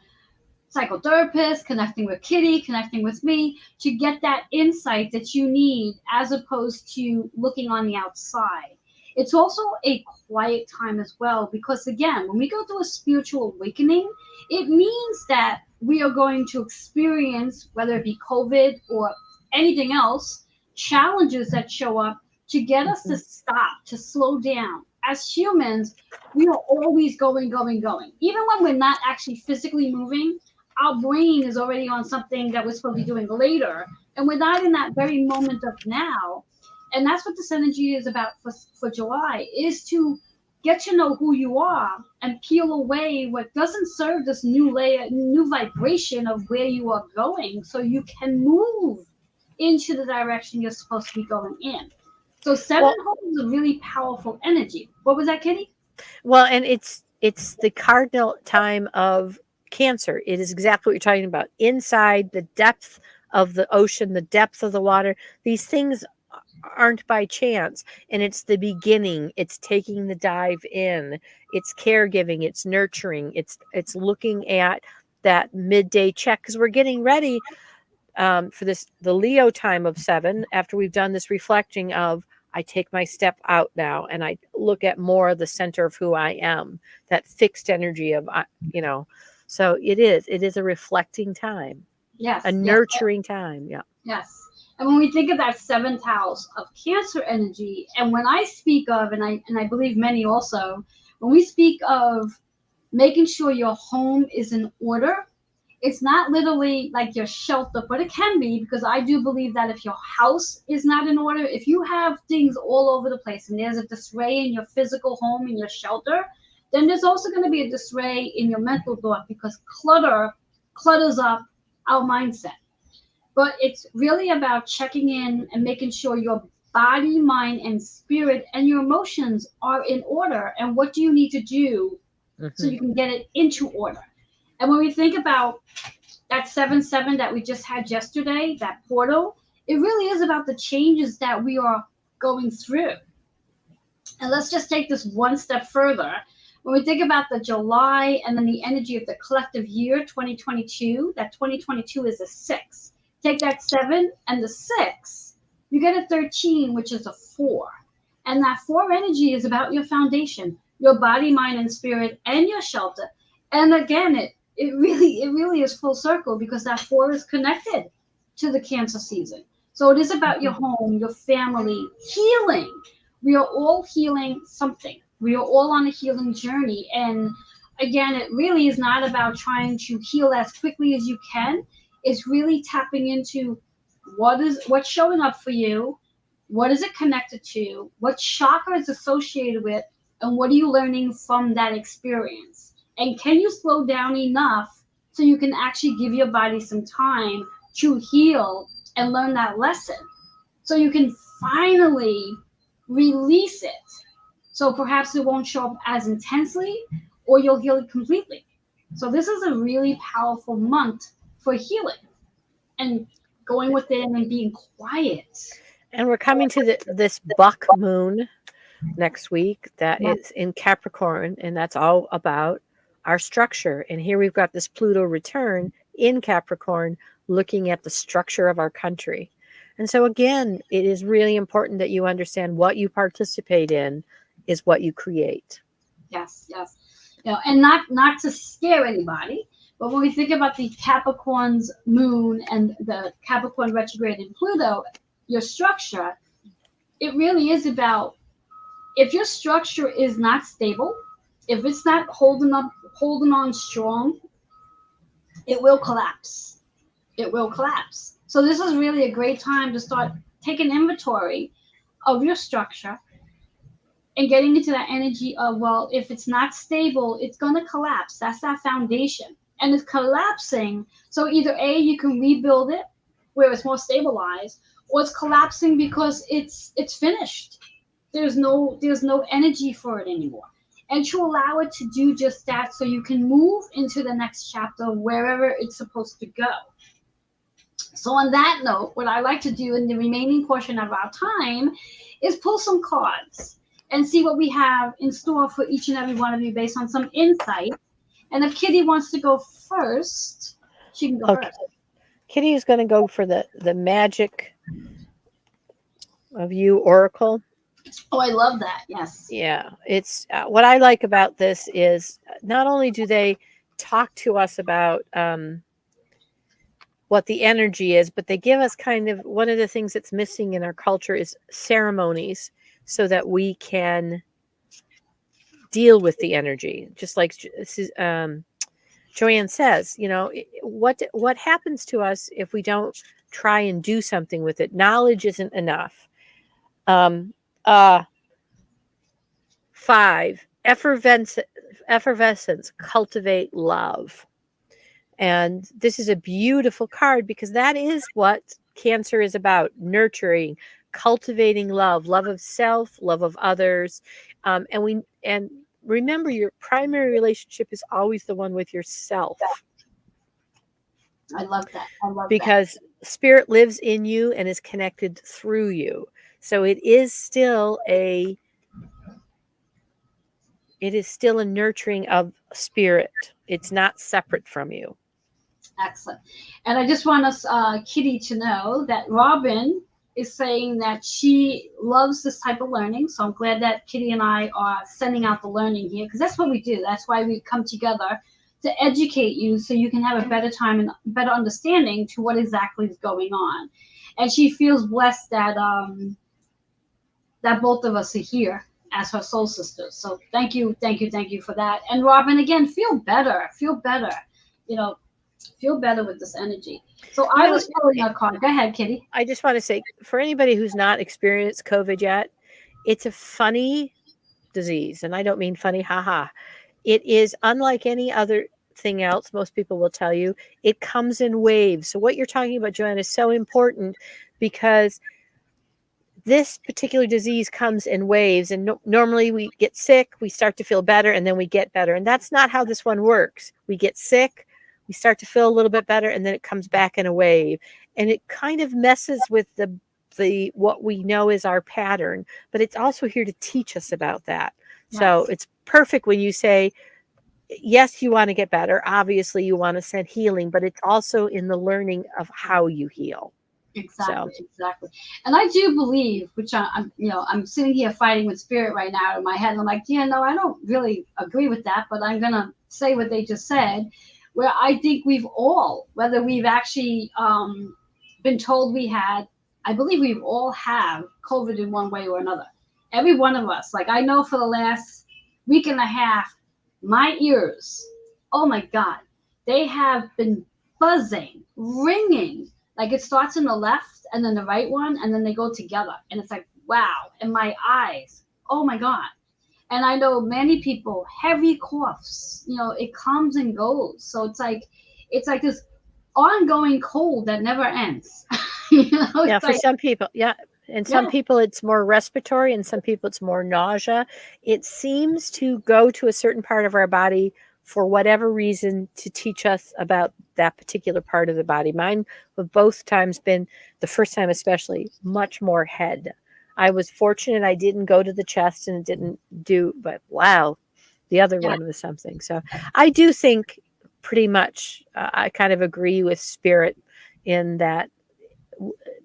psychotherapist, connecting with Kitty, connecting with me to get that insight that you need as opposed to looking on the outside. It's also a quiet time as well because, again, when we go through a spiritual awakening, it means that we are going to experience, whether it be COVID or anything else, challenges that show up to get us to stop, to slow down. As humans, we are always going, going, going. Even when we're not actually physically moving, our brain is already on something that we're supposed to be doing later, and we're not in that very moment of now. And that's what this energy is about for July, is to get to know who you are and peel away what doesn't serve this new layer, new vibration of where you are going, so you can move into the direction you're supposed to be going in. So seven well, holds a really powerful energy. What was that, Kitty? and it's the cardinal time of Cancer. It is exactly what you're talking about. Inside the depth of the ocean, the depth of the water, these things aren't by chance, and it's the beginning. It's taking the dive in. It's caregiving. It's nurturing. It's looking at that midday check because we're getting ready for this the Leo time of 7 after we've done this reflecting of I take my step out now and I look at more of the center of who I am, that fixed energy of so it is a reflecting time, a Yes, yes. nurturing time. Yeah. Yes. And when we think of that seventh house of Cancer energy, and when I speak of, and I believe many also, when we speak of making sure your home is in order, it's not literally like your shelter, but it can be because I do believe that if your house is not in order, if you have things all over the place and there's a disarray in your physical home, in your shelter, then there's also going to be a disarray in your mental thought because clutter clutters up our mindset. But it's really about checking in and making sure your body, mind, and spirit and your emotions are in order. And what do you need to do so Hmm. you can get it into order? And when we think about that 7-7 that we just had yesterday, that portal, it really is about the changes that we are going through. And let's just take this one step further. When we think about the July and then the energy of the collective year 2022, that 2022 is a 6. Take that 7 and the 6, you get a 13, which is a 4. And that 4 energy is about your foundation, your body, mind, and spirit, and your shelter. And again, it really is full circle because that 4 is connected to the Cancer season. So it is about your Hmm. home, your family, healing. We are all healing something. We are all on a healing journey. And again, it really is not about trying to heal as quickly as you can. It's really tapping into what's showing up for you, what is it connected to, what chakra is associated with, and what are you learning from that experience? And can you slow down enough so you can actually give your body some time to heal and learn that lesson? So you can finally release it. So perhaps it won't show up as intensely or you'll heal it completely. So this is a really powerful month for healing and going within and being quiet. And we're coming to this buck moon next week that Yeah. is in Capricorn, and that's all about our structure. And here we've got this Pluto return in Capricorn looking at the structure of our country. And so, again, it is really important that you understand what you participate in is what you create. Yes, yes. And not to scare anybody, but when we think about the Capricorn's moon and the Capricorn retrograde in Pluto, your structure, it really is about, if your structure is not stable, if it's not holding on strong, it will collapse. It will collapse. So this is really a great time to start taking inventory of your structure and getting into that energy of, well, if it's not stable, it's going to collapse. That's that foundation. And it's collapsing. So either A, you can rebuild it where it's more stabilized, or it's collapsing because it's finished. There's no energy for it anymore. And to allow it to do just that, so you can move into the next chapter wherever it's supposed to go. So on that note, what I like to do in the remaining portion of our time is pull some cards and see what we have in store for each and every one of you based on some insight. And if Kitty wants to go first, she can go first. Kitty is going to go for the Magic of You Oracle. Oh, I love that. Yes. Yeah. It's what I like about this is not only do they talk to us about what the energy is, but they give us kind of, one of the things that's missing in our culture is ceremonies so that we can deal with the energy. Just like Joanne says, what happens to us if we don't try and do something with it? Knowledge isn't enough. 5, effervescence, cultivate love. And this is a beautiful card because that is what Cancer is about: nurturing, cultivating love of self, love of others. And remember, your primary relationship is always the one with yourself. I love that. Because spirit lives in you and is connected through you. So it is still a nurturing of spirit. It's not separate from you. Excellent. And I just want us, Kitty, to know that Robin is saying that she loves this type of learning. So I'm glad that Kitty and I are sending out the learning here, because that's what we do. That's why we come together to educate you so you can have a better time and better understanding to what exactly is going on. And she feels blessed that that both of us are here as her soul sisters. So thank you for that. And Robin, again, feel better. Feel better with this energy. So I was pulling a card. Go ahead, Kitty. I just want to say, for anybody who's not experienced COVID yet, it's a funny disease. And I don't mean funny, haha. It is unlike any other thing else. Most people will tell you it comes in waves. So what you're talking about, Joanne, is so important because this particular disease comes in waves. And normally we get sick, we start to feel better, and then we get better. And that's not how this one works. We get sick, we start to feel a little bit better, and then it comes back in a wave. And it kind of messes with the what we know is our pattern, but it's also here to teach us about that. Yes. So it's perfect when you say, yes, you want to get better. Obviously, you want to send healing, but it's also in the learning of how you heal. Exactly. And I do believe, which I'm sitting here fighting with spirit right now in my head. And I'm like, yeah, no, I don't really agree with that, but I'm going to say what they just said, where I think we've all, whether we've actually been told we had, I believe we've all have COVID in one way or another. Every one of us. Like, I know for the last week and a half, my ears, oh my God, they have been buzzing, ringing. Like, it starts in the left and then the right one, and then they go together. And it's like, wow. And my eyes, oh my God. And I know many people, heavy coughs, it comes and goes. So it's like this ongoing cold that never ends. For some people, yeah. And some people it's more respiratory, and some people it's more nausea. It seems to go to a certain part of our body for whatever reason to teach us about that particular part of the body. Mine have both times been, the first time especially, much more head. I was fortunate I didn't go to the chest and it didn't do, but wow, the other one was something. So I do think pretty much I kind of agree with spirit in that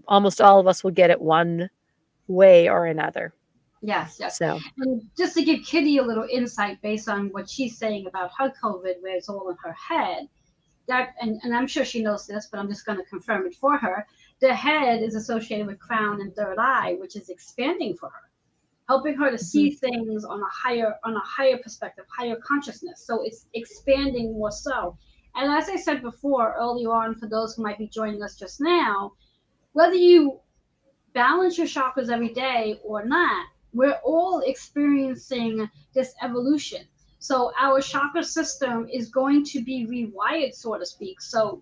almost all of us will get it one way or another. Yes, yes. So, And just to give Kitty a little insight based on what she's saying about her COVID, where it's all in her head, that, and I'm sure she knows this, but I'm just going to confirm it for her. The head is associated with crown and third eye, which is expanding for her, helping her to see things on a higher perspective, higher consciousness. So it's expanding more so. And as I said before, earlier on, for those who might be joining us just now, whether you balance your chakras every day or not, we're all experiencing this evolution. So our chakra system is going to be rewired, so to speak. So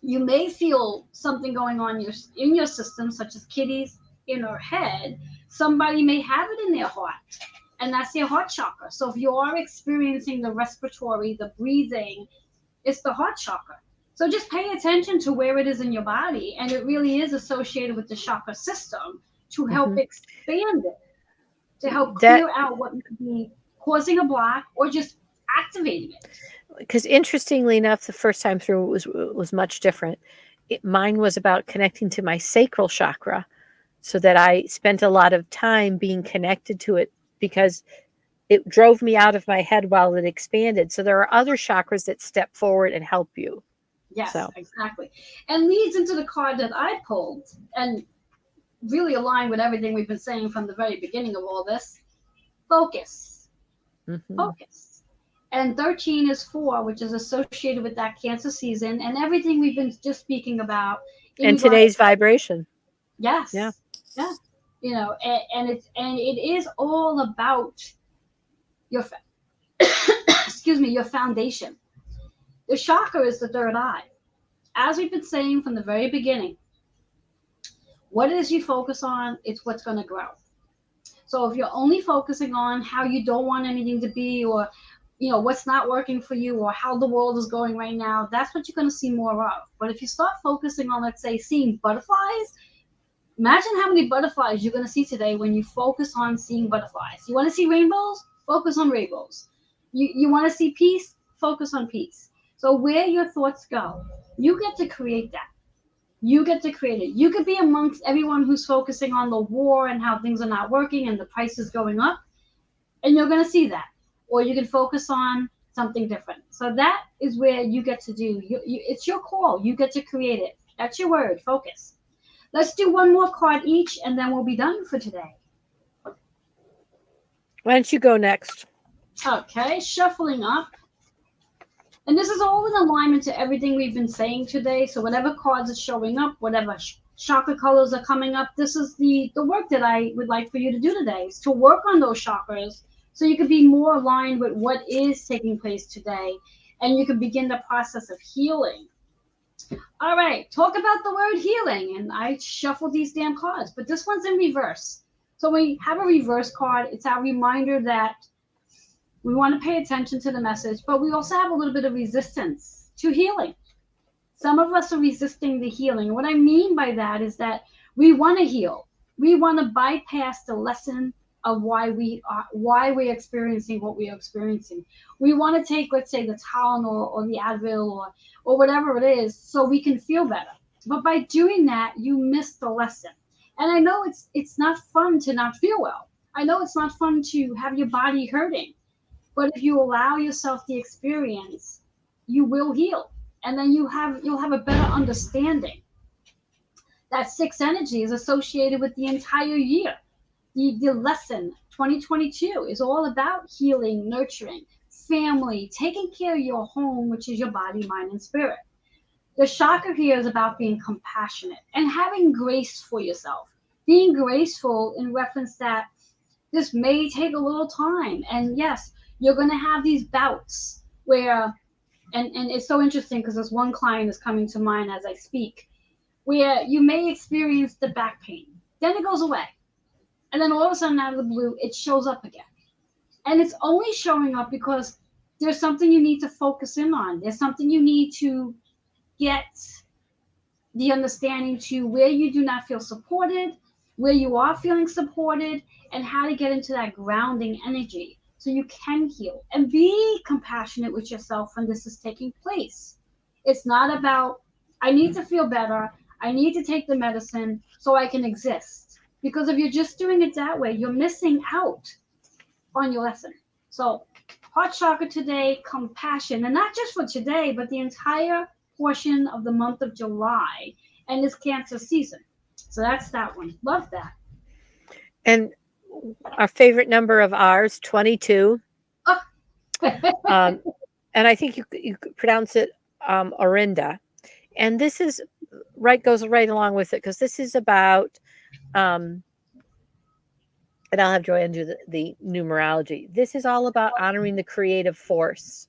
you may feel something going on in your system, such as Kitty's in her head. Somebody may have it in their heart, and that's their heart chakra. So if you are experiencing the respiratory, the breathing, it's the heart chakra. So just pay attention to where it is in your body, and it really is associated with the chakra system to help expand it, to help clear out what may be causing a block or just activating it. because interestingly enough, the first time through was much different. Mine was about connecting to my sacral chakra, so that I spent a lot of time being connected to it because it drove me out of my head while it expanded. So there are other chakras that step forward and help you. Yes, So. exactly. And leads into the card that I pulled and really aligned with everything we've been saying from the very beginning of all this. Focus. Focus. And 13 is 4, which is associated with that Cancer season and everything we've been just speaking about. And today's vibration. Yes. Yeah. Yeah. You know, and it is all about your excuse me, your foundation. The chakra is the third eye. As we've been saying from the very beginning, what it is you focus on, it's what's going to grow. So if you're only focusing on how you don't want anything to be, or what's not working for you, or how the world is going right now, that's what you're going to see more of. But if you start focusing on, let's say, seeing butterflies, imagine how many butterflies you're going to see today when you focus on seeing butterflies. You want to see rainbows? Focus on rainbows. You want to see peace? Focus on peace. So where your thoughts go, you get to create that. You get to create it. You could be amongst everyone who's focusing on the war and how things are not working and the prices going up, and you're going to see that. Or you can focus on something different. So that is where you get to do. It's your call. You get to create it. That's your word, focus. Let's do one more card each, and then we'll be done for today. Why don't you go next? Okay, shuffling up. And this is all in alignment to everything we've been saying today. So whatever cards are showing up, whatever chakra colors are coming up, this is the work that I would like for you to do today, is to work on those chakras so you could be more aligned with what is taking place today, and you can begin the process of healing. All right, talk about the word healing. And I shuffled these damn cards, but this one's in reverse. So when we have a reverse card, it's our reminder that we want to pay attention to the message, but we also have a little bit of resistance to healing. Some of us are resisting the healing. And what I mean by that is that we want to heal. We want to bypass the lesson of why we're experiencing what we are experiencing. We want to take, let's say, the Tylenol or the Advil or whatever it is, so we can feel better. But by doing that, you miss the lesson. And I know it's not fun to not feel well. I know it's not fun to have your body hurting. But if you allow yourself the experience, you will heal. And then you'll have a better understanding. That 6 energy is associated with the entire year. The lesson 2022 is all about healing, nurturing, family, taking care of your home, which is your body, mind, and spirit. The chakra here is about being compassionate and having grace for yourself. Being graceful in reference that this may take a little time. And yes, you're going to have these bouts where, and it's so interesting because this one client is coming to mind as I speak, where you may experience the back pain. Then it goes away. And then all of a sudden, out of the blue, it shows up again. And it's only showing up because there's something you need to focus in on. There's something you need to get the understanding to where you do not feel supported, where you are feeling supported, and how to get into that grounding energy so you can heal and be compassionate with yourself when this is taking place. It's not about I need to feel better. I need to take the medicine so I can exist. Because if you're just doing it that way, you're missing out on your lesson. So, heart chakra today, compassion, and not just for today, but the entire portion of the month of July and this Cancer season. So that's that one. Love that. And our favorite number of ours, 22. Oh. Um, and I think you could pronounce it Orinda. And this is goes right along with it, because this is about, and I'll have Joanne do the numerology. This is all about honoring the creative force,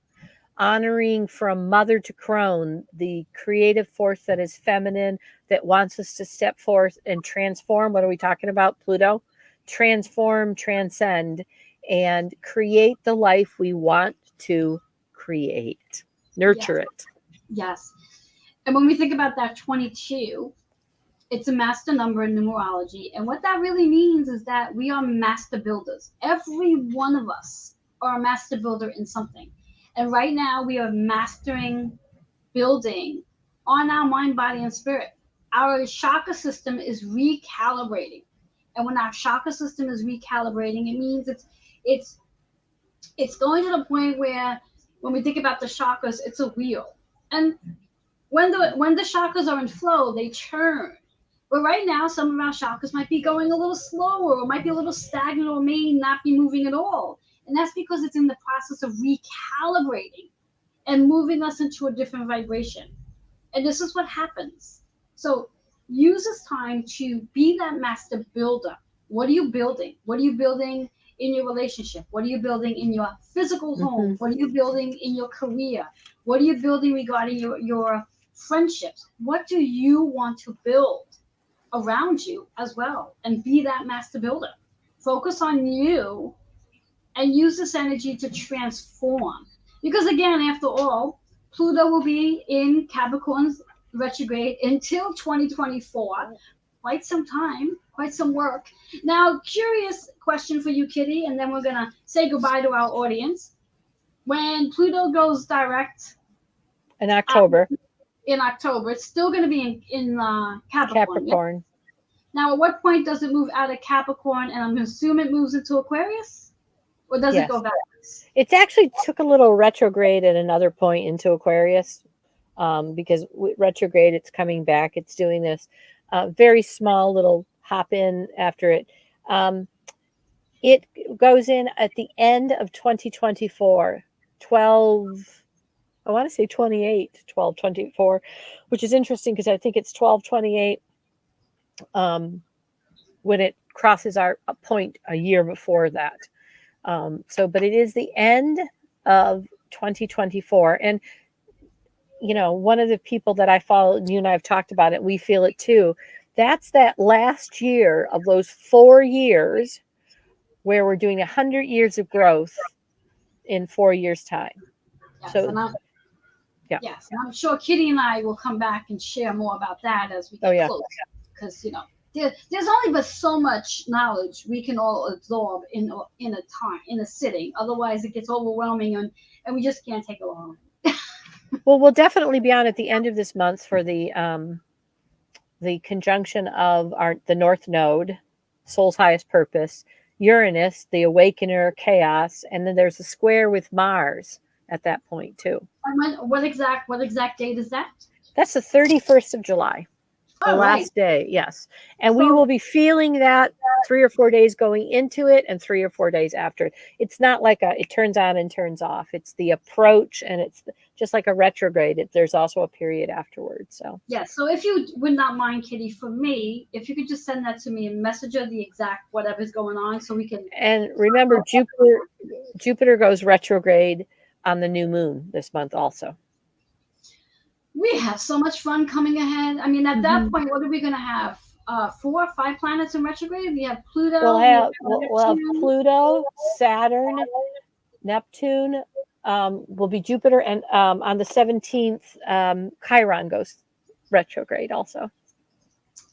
honoring from mother to crone, the creative force that is feminine, that wants us to step forth and transform. What are we talking about, Pluto? Transform, transcend, and create the life we want to create. Nurture Yes. it. Yes. And when we think about that 22, it's a master number in numerology. And what that really means is that we are master builders. Every one of us are a master builder in something. And right now we are mastering building on our mind, body, and spirit. Our chakra system is recalibrating. And when our chakra system is recalibrating, it means it's it's going to the point where when we think about the chakras, it's a wheel. And when the chakras are in flow, they churn. But right now, some of our chakras might be going a little slower, or might be a little stagnant, or may not be moving at all. And that's because it's in the process of recalibrating and moving us into a different vibration. And this is what happens. So use this time to be that master builder. What are you building? What are you building in your relationship? What are you building in your physical home? What are you building in your career? What are you building regarding your friendships? What do you want to build around you as well? And be that master builder. Focus on you and use this energy to transform. Because again, after all, Pluto will be in Capricorn's retrograde until 2024. Quite some time, quite some work. Now, curious question for you, Kitty, and then we're going to say goodbye to our audience. When Pluto goes direct in October, it's still going to be in Capricorn. Capricorn. Yeah? Now, at what point does it move out of Capricorn? And I'm going to assume it moves into Aquarius? Or does it go back? It actually took a little retrograde at another point into Aquarius, because retrograde, it's coming back. It's doing this very small little hop in after it. It goes in at the end of 2024, 12, I want to say 28, 12/24, which is interesting because I think it's 12/28 when it crosses our point a year before that. But it is the end of 2024. And, one of the people that I follow, you and I have talked about it, we feel it too. That's that last year of those 4 years where we're doing 100 years of growth in 4 years' time. Yes, So, yes, and I'm sure Kitty and I will come back and share more about that as we get close. Because, there's only but so much knowledge we can all absorb in a sitting. Otherwise, it gets overwhelming, and we just can't take it all. Well, we'll definitely be on at the end of this month for the conjunction of the North Node, Soul's Highest Purpose, Uranus, the Awakener, Chaos, and then there's a square with Mars at that point too. And what exact date is that? That's the 31st of July. The last day, yes. And we will be feeling that 3 or 4 days going into it and 3 or 4 days after it. It's not like it turns on and turns off. It's the approach, and it's just like a retrograde. There's also a period afterwards. So yes. So if you would not mind, Kitty, for me, if you could just send that to me and messenger the exact whatever's going on, so we can. And remember, Jupiter goes retrograde on the new moon this month also. We have so much fun coming ahead. I mean, at that point, what are we going to have? 4 or 5 planets in retrograde? We have Pluto. We'll have Pluto, Saturn, Neptune. Will be Jupiter, and on the 17th, Chiron goes retrograde also.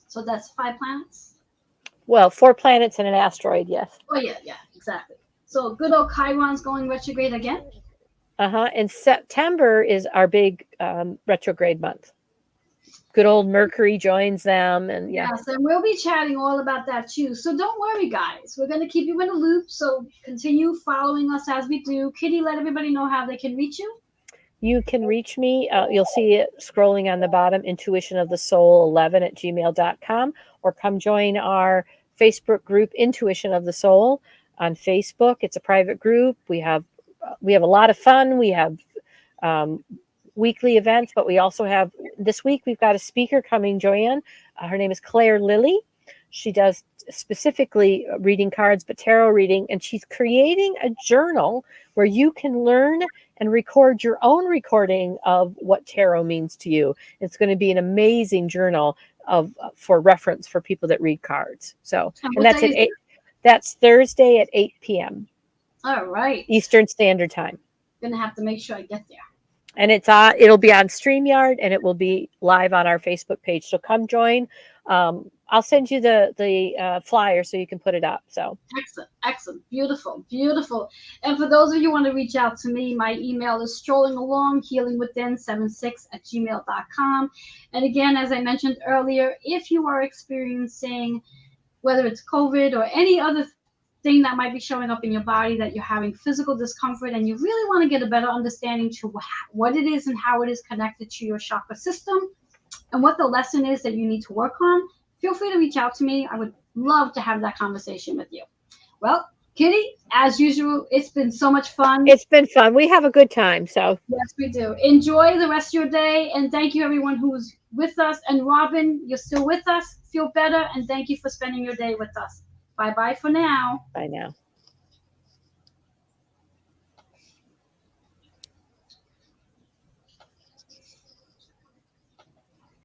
So that's 5 planets? Well, 4 planets and an asteroid, yes. Oh, yeah, exactly. So good old Chiron's going retrograde again? And September is our big retrograde month. good old Mercury joins them, and yeah. Yes, and we'll be chatting all about that too. So don't worry, guys. We're going to keep you in the loop. So continue following us as we do. Kitty, let everybody know how they can reach you. You can reach me. You'll see it scrolling on the bottom, intuitionofthesoul11@gmail.com, or come join our Facebook group, Intuition of the Soul, on Facebook. It's a private group. We have a lot of fun. We have um, weekly events, but we also have this week we've got a speaker coming, Joanne. Her name is Claire Lilly. She does specifically reading cards, but tarot reading, and she's creating a journal where you can learn and record your own recording of what tarot means to you. It's going to be an amazing journal for reference for people that read cards. So, and that's at 8. That's Thursday at 8 p.m. All right. Eastern Standard Time. Gonna have to make sure I get there. And it'll be on StreamYard, and it will be live on our Facebook page. So come join. I'll send you the flyer so you can put it up. So excellent, beautiful. And for those of you who want to reach out to me, my email is strollingalonghealingwithin76@gmail.com. And again, as I mentioned earlier, if you are experiencing, whether it's COVID or any other thing that might be showing up in your body, that you're having physical discomfort and you really want to get a better understanding to what it is and how it is connected to your chakra system and what the lesson is that you need to work on, feel free to reach out to me. I would love to have that conversation with you. Well, Kitty, as usual, it's been so much fun. It's been fun. We have a good time. So yes, we do. Enjoy the rest of your day, and thank you everyone who's with us. And Robin, you're still with us. Feel better, and thank you for spending your day with us. Bye-bye for now. Bye now.